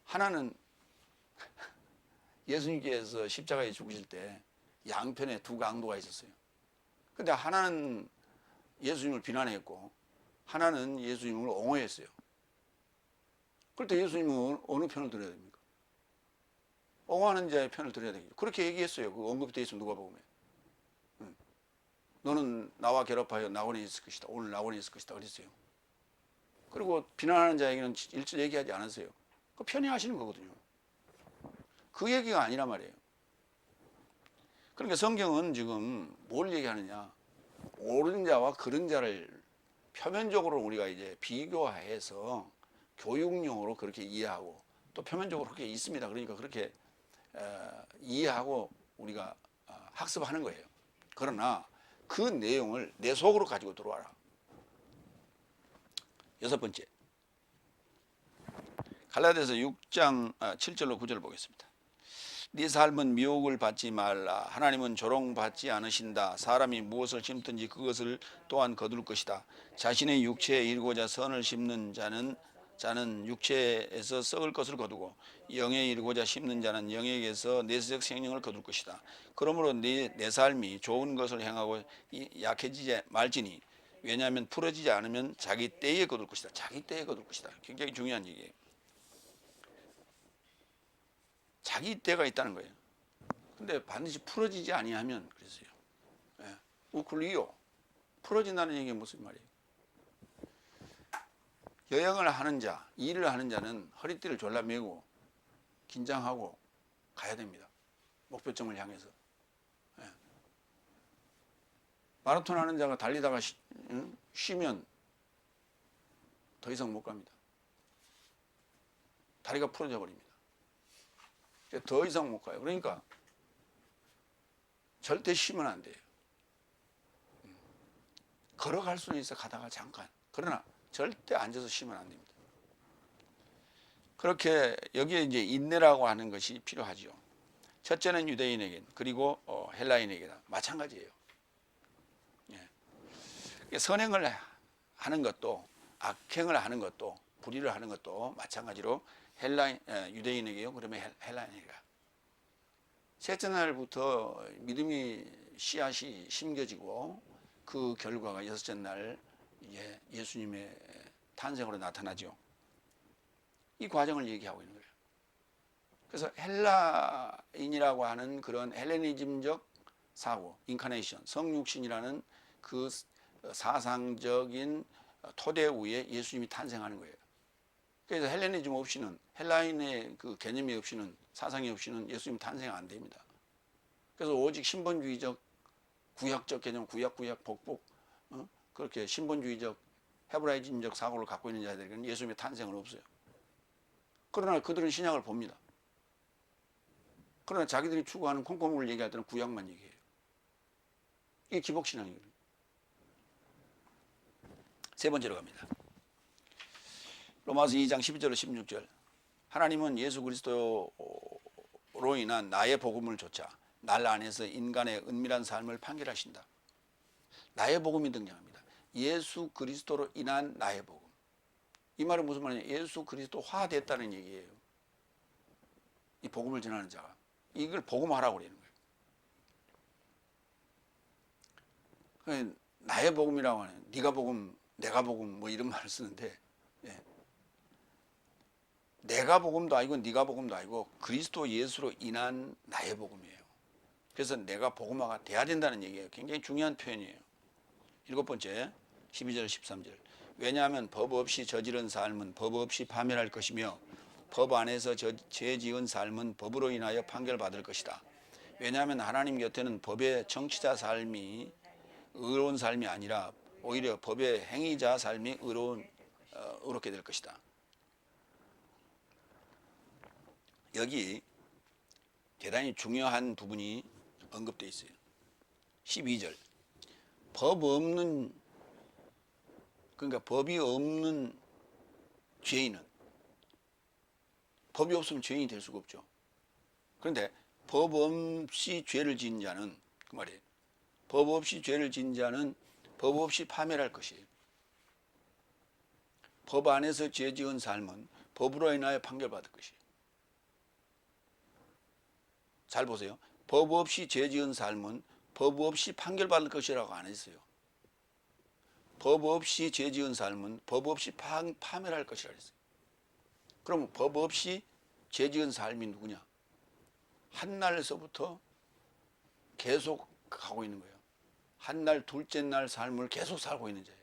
하나는 예수님께서 십자가에 죽으실 때 양편에 두 강도가 있었어요. 근데 하나는 예수님을 비난했고 하나는 예수님을 옹호했어요. 그럴 때 예수님은 어느 편을 들어야 됩니까? 옹호하는 자의 편을 들어야 되겠죠. 그렇게 얘기했어요. 그 언급되어 있으면 누가복음에. 너는 나와 결합하여 낙원에 있을 것이다. 오늘 낙원에 있을 것이다. 그랬어요. 그리고 비난하는 자에게는 일절 얘기하지 않았어요. 그 편애하시는 거거든요. 그 얘기가 아니란 말이에요. 그러니까 성경은 지금 뭘 얘기하느냐. 옳은 자와 그른 자를 표면적으로 우리가 이제 비교해서 교육용으로 그렇게 이해하고 또 표면적으로 그렇게 있습니다. 그러니까 그렇게 이해하고 우리가 학습하는 거예요. 그러나 그 내용을 내 속으로 가지고 들어와라. 여섯 번째, 갈라디아서 6장 7절로 9절을 보겠습니다. 네 삶은 미혹을 받지 말라. 하나님은 조롱받지 않으신다. 사람이 무엇을 심든지 그것을 또한 거둘 것이다. 자신의 육체에 이르고자 선을 심는 자는 육체에서 썩을 것을 거두고 영에 이르고자 심는 자는 영에게서 내세적 생명을 거둘 것이다. 그러므로 내 삶이 좋은 것을 행하고 약해지지 말지니 왜냐하면 풀어지지 않으면 자기 때에 거둘 것이다. 자기 때에 거둘 것이다. 굉장히 중요한 얘기예요. 자기 때가 있다는 거예요. 근데 반드시 풀어지지 아니하면 그랬어요. 예. 우클리오. 풀어진다는 얘기가 무슨 말이에요? 여행을 하는 자, 일을 하는 자는 허리띠를 졸라매고 긴장하고 가야 됩니다. 목표점을 향해서. 예. 마라톤 하는 자가 달리다가 쉬면 더 이상 못 갑니다. 다리가 풀어져 버립니다. 더 이상 못 가요. 그러니까 절대 쉬면 안 돼요. 걸어갈 수는 있어 가다가 잠깐. 그러나 절대 앉아서 쉬면 안 됩니다. 그렇게 여기에 이제 인내라고 하는 것이 필요하죠. 첫째는 유대인에게 그리고 헬라인에게다 마찬가지예요. 예. 선행을 하는 것도 악행을 하는 것도 불의를 하는 것도 마찬가지로 유대인에게요. 그러면 헬라인에게가. 셋째 날부터 믿음이 씨앗이 심겨지고 그 결과가 여섯째 날 예수님의 탄생으로 나타나죠. 이 과정을 얘기하고 있는 거예요. 그래서 헬라인이라고 하는 그런 헬레니즘적 사고, 인카네이션, 성육신이라는 그 사상적인 토대 위에 예수님이 탄생하는 거예요. 그래서 헬레니즘 없이는 헬라인의 그 개념이 없이는 사상이 없이는 예수님 탄생 안 됩니다. 그래서 오직 신본주의적 구약적 개념, 구약 복복 그렇게 신본주의적 헤브라이즘적 사고를 갖고 있는 자들에게는 예수님의 탄생은 없어요. 그러나 그들은 신약을 봅니다. 그러나 자기들이 추구하는 콩고물을 얘기할 때는 구약만 얘기해요. 이게 기복신앙이거든요. 세 번째로 갑니다. 로마서 2장 12절로 16절. 하나님은 예수 그리스도로 인한 나의 복음을 조차 날 안에서 인간의 은밀한 삶을 판결하신다. 나의 복음이 등장합니다. 예수 그리스도로 인한 나의 복음. 이 말은 무슨 말이냐? 예수 그리스도화됐다는 얘기예요. 이 복음을 전하는 자가. 이걸 복음하라고 그러는 거예요. 나의 복음이라고 하는, 네가 복음, 내가 복음 뭐 이런 말을 쓰는데 내가 복음도 아니고 네가 복음도 아니고 그리스도 예수로 인한 나의 복음이에요. 그래서 내가 복음화가 돼야 된다는 얘기예요. 굉장히 중요한 표현이에요. 일곱 번째 12절 13절. 왜냐하면 법 없이 저지른 삶은 법 없이 파멸할 것이며 법 안에서 죄 지은 삶은 법으로 인하여 판결받을 것이다. 왜냐하면 하나님 곁에는 법의 정치자 삶이 의로운 삶이 아니라 오히려 법의 행위자 삶이 의롭게 될 것이다. 여기 대단히 중요한 부분이 언급되어 있어요. 12절. 그러니까 법이 없는 죄인은, 법이 없으면 죄인이 될 수가 없죠. 그런데 법 없이 죄를 지은 자는, 그 말이에요. 법 없이 죄를 지은 자는 법 없이 파멸할 것이에요. 법 안에서 죄 지은 삶은 법으로 인하여 판결받을 것이에요. 잘 보세요. 법 없이 죄 지은 삶은 법 없이 판결받을 것이라고 안 했어요. 법 없이 죄 지은 삶은 법 없이 파멸할 것이라고 했어요. 그럼 법 없이 죄 지은 삶이 누구냐? 한날에서부터 계속 가고 있는 거예요. 한날 둘째 날 삶을 계속 살고 있는 자예요.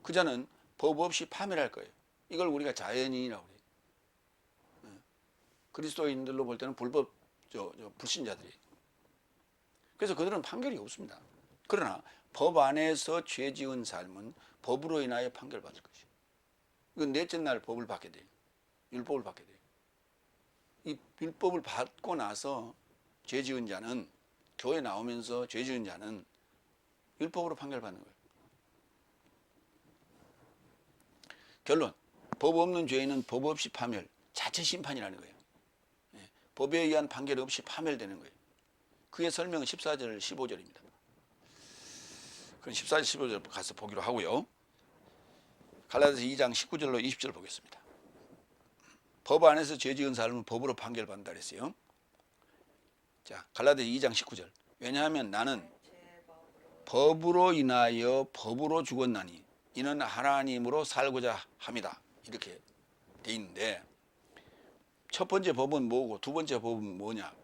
그 자는 법 없이 파멸할 거예요. 이걸 우리가 자연인이라고 해요. 그리스도인들로 볼 때는 불신자들이에요. 그래서 그들은 판결이 없습니다. 그러나 법 안에서 죄 지은 삶은 법으로 인하여 판결받을 것이에요. 이건 넷째 날 법을 받게 돼요. 율법을 받게 돼요. 이 율법을 받고 나서 죄 지은 자는, 교회 나오면서 죄 지은 자는 율법으로 판결받는 거예요. 결론, 법 없는 죄인은 법 없이 파멸, 자체 심판이라는 거예요. 법에 의한 판결 없이 파멸되는 거예요. 그의 설명은 14절, 15절입니다. 그럼 14절, 15절 가서 보기로 하고요. 갈라디아서 2장 19절로 20절 보겠습니다. 법 안에서 죄 지은 사람은 법으로 판결받는다 그랬어요. 자, 갈라디아서 2장 19절. 왜냐하면 나는 법으로 인하여 법으로 죽었나니 이는 하나님으로 살고자 합니다. 이렇게 돼 있는데, 첫 번째 법은 뭐고 두 번째 법은 뭐냐?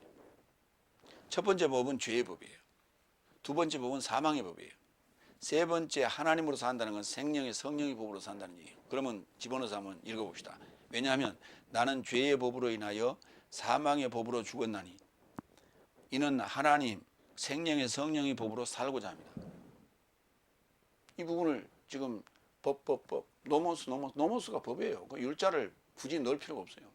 첫 번째 법은 죄의 법이에요. 두 번째 법은 사망의 법이에요. 세 번째 하나님으로 산다는 건 생명의 성령의 법으로 산다는 얘기예요. 그러면 집어넣어서 한번 읽어봅시다. 왜냐하면 나는 죄의 법으로 인하여 사망의 법으로 죽었나니 이는 하나님 생명의 성령의 법으로 살고자 합니다. 이 부분을 지금 법 노모스가 법이에요. 그 율자를 굳이 넣을 필요가 없어요.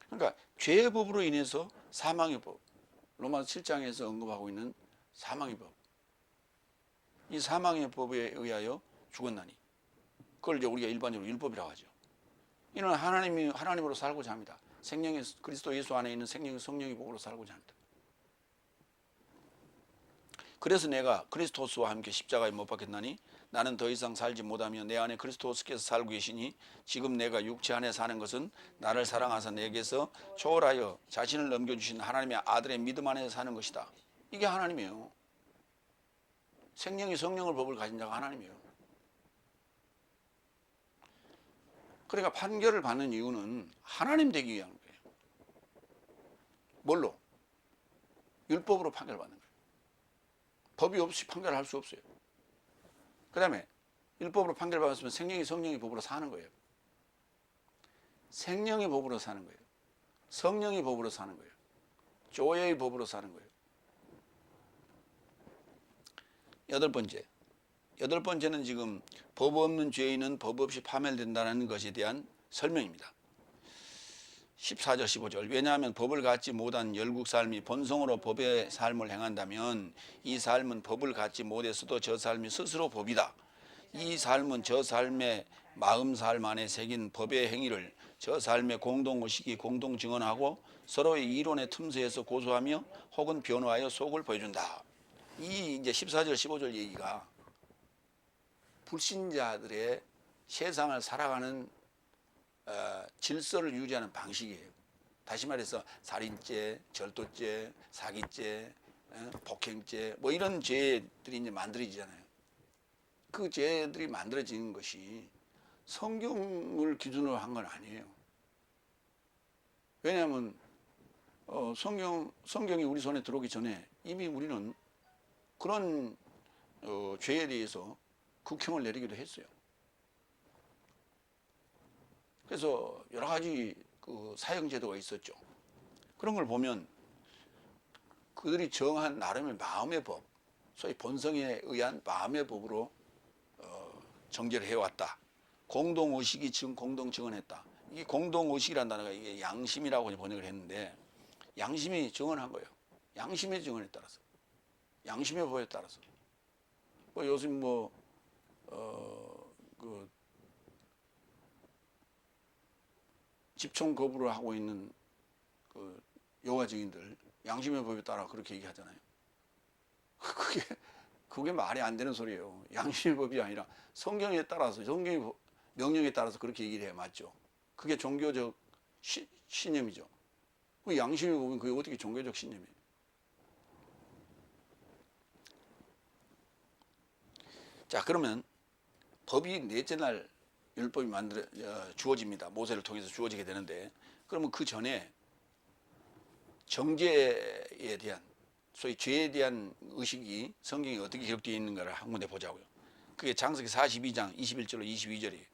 그러니까 죄의 법으로 인해서 사망의 법, 로마서 7장에서 언급하고 있는 사망의 법, 이 사망의 법에 의하여 죽었나니, 그걸 이제 우리가 일반적으로 율법이라고 하죠. 이는 하나님으로 살고자 합니다. 생명의 그리스도 예수 안에 있는 생명의 성령의 법으로 살고자 합니다. 그래서 내가 그리스도스와 함께 십자가에 못 박혔나니 나는 더 이상 살지 못하며 내 안에 그리스도스께서 살고 계시니 지금 내가 육체 안에 사는 것은 나를 사랑하사 내게서 초월하여 자신을 넘겨주신 하나님의 아들의 믿음 안에 사는 것이다. 이게 하나님이에요. 생명의 성령의 법을 가진 자가 하나님이에요. 그러니까 판결을 받는 이유는 하나님 되기 위한 거예요. 뭘로? 율법으로 판결받는 거예요. 법이 없이 판결할 수 없어요. 그 다음에 율법으로 판결받았으면 생명의 성령의 법으로 사는 거예요. 생명의 법으로 사는 거예요. 성령의 법으로 사는 거예요. 조예의 법으로 사는 거예요. 여덟 번째는 지금 법 없는 죄인은 법 없이 파멸된다는 것에 대한 설명입니다. 14절 15절. 왜냐하면 법을 갖지 못한 열국 삶이 본성으로 법의 삶을 행한다면 이 삶은 법을 갖지 못했어도 저 삶이 스스로 법이다. 이 삶은 저 삶의 마음 삶 안에 새긴 법의 행위를 저 삶의 공동의식이 공동 증언하고 서로의 이론의 틈새에서 고소하며 혹은 변화하여 속을 보여준다. 이 이제 14절 15절 얘기가 불신자들의 세상을 살아가는 질서를 유지하는 방식이에요. 다시 말해서 살인죄, 절도죄, 사기죄, 폭행죄 뭐 이런 죄들이 이제 만들어지잖아요. 그 죄들이 만들어지는 것이 성경을 기준으로 한 건 아니에요. 왜냐하면 성경이 우리 손에 들어오기 전에 이미 우리는 그런 죄에 대해서 극형을 내리기도 했어요. 그래서 여러 가지 그 사형제도가 있었죠. 그런 걸 보면 그들이 정한 나름의 마음의 법, 소위 본성에 의한 마음의 법으로 정죄를 해왔다. 공동의식이 지금 공동 증언했다. 이게 공동의식이라는 단어가 이게 양심이라고 번역을 했는데 양심이 증언한 거예요. 양심의 증언에 따라서, 양심의 법에 따라서. 뭐 요즘 그 집총 거부를 하고 있는 그 여호와 증인들 양심의 법에 따라 그렇게 얘기하잖아요. 그게 말이 안 되는 소리예요. 양심의 법이 아니라 성경에 따라서, 성경의 명령에 따라서 그렇게 얘기를 해야 맞죠. 그게 종교적 신념이죠. 그 양심의 법은 그게 어떻게 종교적 신념이에요? 자, 그러면 법이 넷째 날 율법이 주어집니다. 모세를 통해서 주어지게 되는데, 그러면 그 전에 정죄에 대한, 소위 죄에 대한 의식이 성경에 어떻게 기록되어 있는가를 한 군데 보자고요. 그게 창세기 42장 21절로 22절이에요.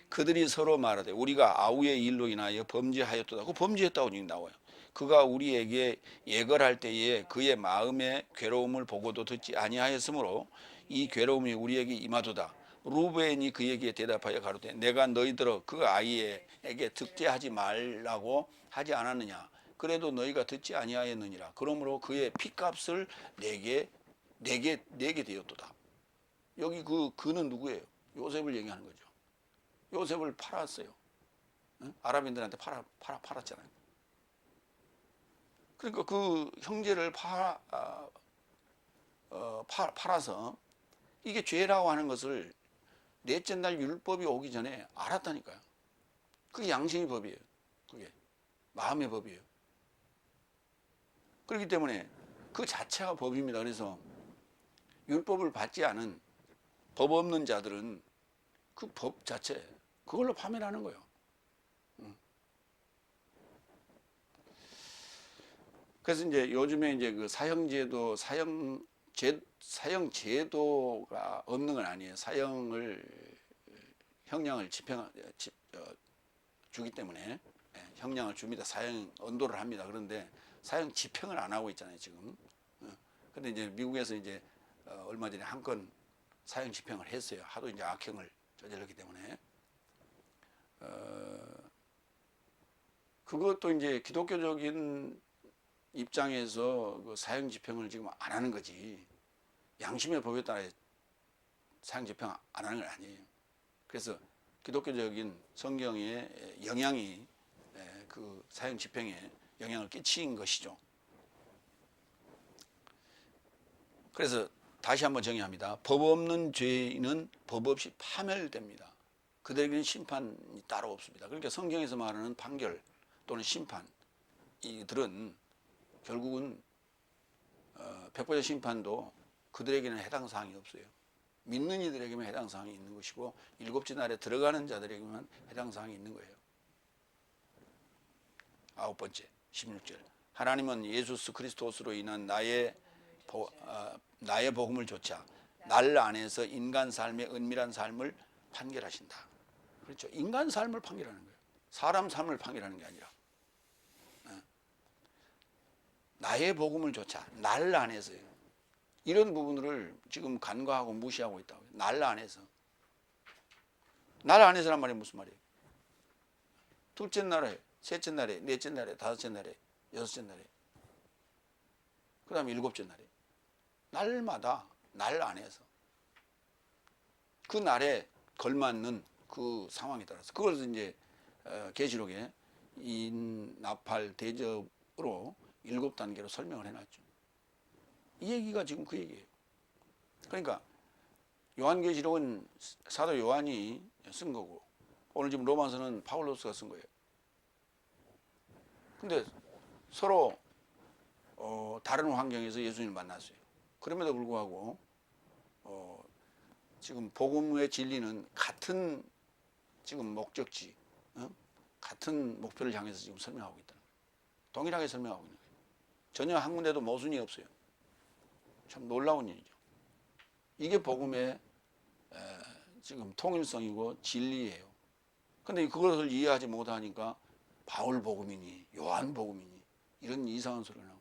그들이 서로 말하되 우리가 아우의 일로 인하여 범죄하였도다. 그 범죄했다고 지금 나와요. 그가 우리에게 예걸할 때에 그의 마음의 괴로움을 보고도 듣지 아니하였으므로 이 괴로움이 우리에게 임하도다. 루벤이 그에게 대답하여 가로되 내가 너희들어 그 아이에게 특제하지 말라고 하지 않았느냐. 그래도 너희가 듣지 아니하였느니라. 그러므로 그의 핏값을 내게 되었도다. 여기 그는 누구예요? 요셉을 얘기하는 거죠. 요셉을 팔았어요. 아랍인들한테 팔았잖아요. 그러니까 그 형제를 팔아서 이게 죄라고 하는 것을 넷째 날 율법이 오기 전에 알았다니까요. 그게 양심의 법이에요. 그게 마음의 법이에요. 그렇기 때문에 그 자체가 법입니다. 그래서 율법을 받지 않은 법 없는 자들은 그 법 자체 그걸로 파멸하는 거예요. 그래서 이제 요즘에 이제 그 사형제도가 없는 건 아니에요. 형량을 주기 때문에 형량을 줍니다. 사형 언도를 합니다. 그런데 사형 집행을 안 하고 있잖아요, 지금. 근데 이제 미국에서 이제 얼마 전에 한 건 사형 집행을 했어요. 하도 이제 악행을 저질렀기 때문에. 그것도 이제 기독교적인 입장에서 그 사형 집행을 지금 안 하는 거지. 양심의 법에 따라 사형 집행 안 하는 건 아니에요. 그래서 기독교적인 성경의 영향이 그 사형 집행에 영향을 끼친 것이죠. 그래서 다시 한번 정의합니다. 법 없는 죄인은 법 없이 파멸됩니다. 그들에게는 심판이 따로 없습니다. 그러니까 성경에서 말하는 판결 또는 심판, 이들은 결국은 백보자 심판도 그들에게는 해당 사항이 없어요. 믿는 이들에게만 해당 사항이 있는 것이고 일곱째 날에 들어가는 자들에게만 해당 사항이 있는 거예요. 아홉 번째 16절 하나님은 예수 그리스도로 인한 나의 복음을 조차 날 안에서 인간 삶의 은밀한 삶을 판결하신다. 그렇죠. 인간 삶을 판결하는 거예요. 사람 삶을 판결하는 게 아니라 나의 복음을 조차 날 안에서요. 이런 부분을 지금 간과하고 무시하고 있다고요. 날 안에서. 날 안에서란 말이 무슨 말이에요? 둘째 날에, 셋째 날에, 넷째 날에, 다섯째 날에, 여섯째 날에, 그 다음에 일곱째 날에. 날마다 날 안에서. 그 날에 걸맞는 그 상황에 따라서. 그걸 이제 계시록에 인나팔 대접으로 7단계로 설명을 해놨죠. 이 얘기가 지금 그 얘기예요. 그러니까 요한계시록은 사도 요한이 쓴 거고 오늘 지금 로마서는 바울로스가 쓴 거예요. 근데 서로 다른 환경에서 예수님을 만났어요. 그럼에도 불구하고 지금 복음의 진리는 같은 지금 목적지, 같은 목표를 향해서 지금 설명하고 있다는 거예요. 동일하게 설명하고 있는 거예요. 전혀 한 군데도 모순이 없어요. 참 놀라운 일이죠. 이게 복음의 지금 통일성이고 진리예요. 근데 그것을 이해하지 못하니까 바울 복음이니 요한 복음이니 이런 이상한 소리가 나고.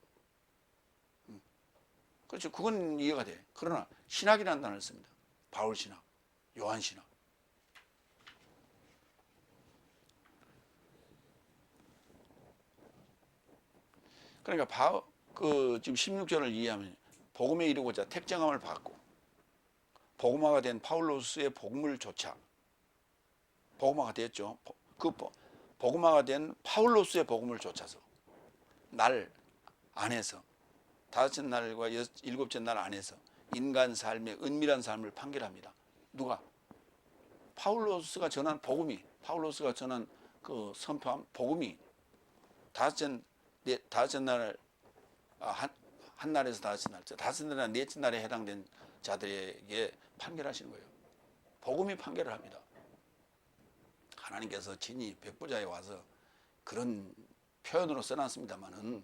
그렇죠. 그건 이해가 돼. 그러나 신학이라는 단어를 씁니다. 바울 신학, 요한 신학. 그러니까 지금 16절을 이해하면 복음에 이르고자 택정함을 받고 복음화가 된 파울로스의 복음을 조차 복음화가 됐죠. 그 복음화가 된 파울로스의 복음을 좇아서 날 안에서 다섯째 날과 일곱째 날 안에서 인간 삶의 은밀한 삶을 판결합니다. 누가? 파울로스가 전한 복음이, 파울로스가 전한 그 선포한 복음이 다섯째 날 한 날에서 다섯째 날 넷째 날에 해당된 자들에게 판결하시는 거예요. 복음이 판결을 합니다. 하나님께서 친히 백보자에 와서 그런 표현으로 써놨습니다만은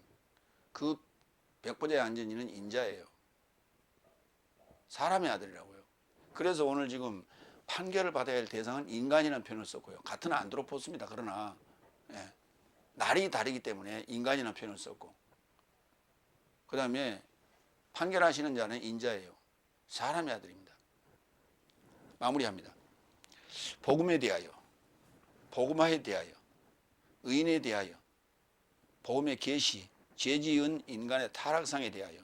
그 백보자에 앉은 이는 인자예요. 사람의 아들이라고요. 그래서 오늘 지금 판결을 받아야 할 대상은 인간이라는 표현을 썼고요. 같은 안드로포스입니다. 그러나 날이 다르기 때문에 인간이라는 표현을 썼고, 그 다음에 판결하시는 자는 인자예요. 사람의 아들입니다. 마무리합니다. 복음에 대하여, 복음화에 대하여, 의인에 대하여, 복음의 계시, 죄 지은 인간의 타락상에 대하여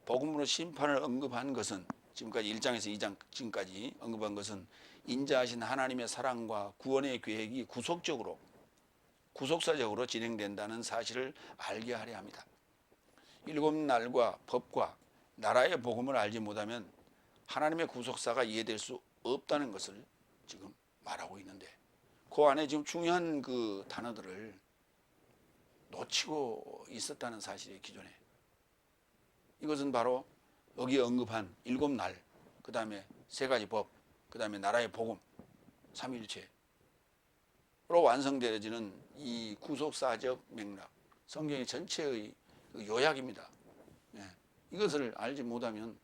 복음으로 심판을 언급한 것은, 지금까지 1장에서 2장 지금까지 언급한 것은 인자하신 하나님의 사랑과 구원의 계획이 구속사적으로 진행된다는 사실을 알게 하려 합니다. 7날과 법과 나라의 복음을 알지 못하면 하나님의 구속사가 이해될 수 없다는 것을 지금 말하고 있는데, 그 안에 지금 중요한 그 단어들을 놓치고 있었다는 사실이 기존에. 이것은 바로 여기에 언급한 7날, 그 다음에 3가지 법, 그 다음에 나라의 복음, 삼위일체로 완성되어지는 이 구속사적 맥락, 성경의 전체의 요약입니다. 이것을 알지 못하면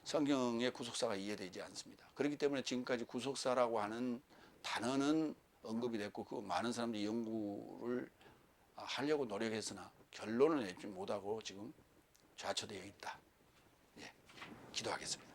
성경의 구속사가 이해되지 않습니다. 그렇기 때문에 지금까지 구속사라고 하는 단어는 언급이 됐고, 그 많은 사람들이 연구를 하려고 노력했으나 결론을 내지 못하고 지금 좌초되어 있다. 기도하겠습니다.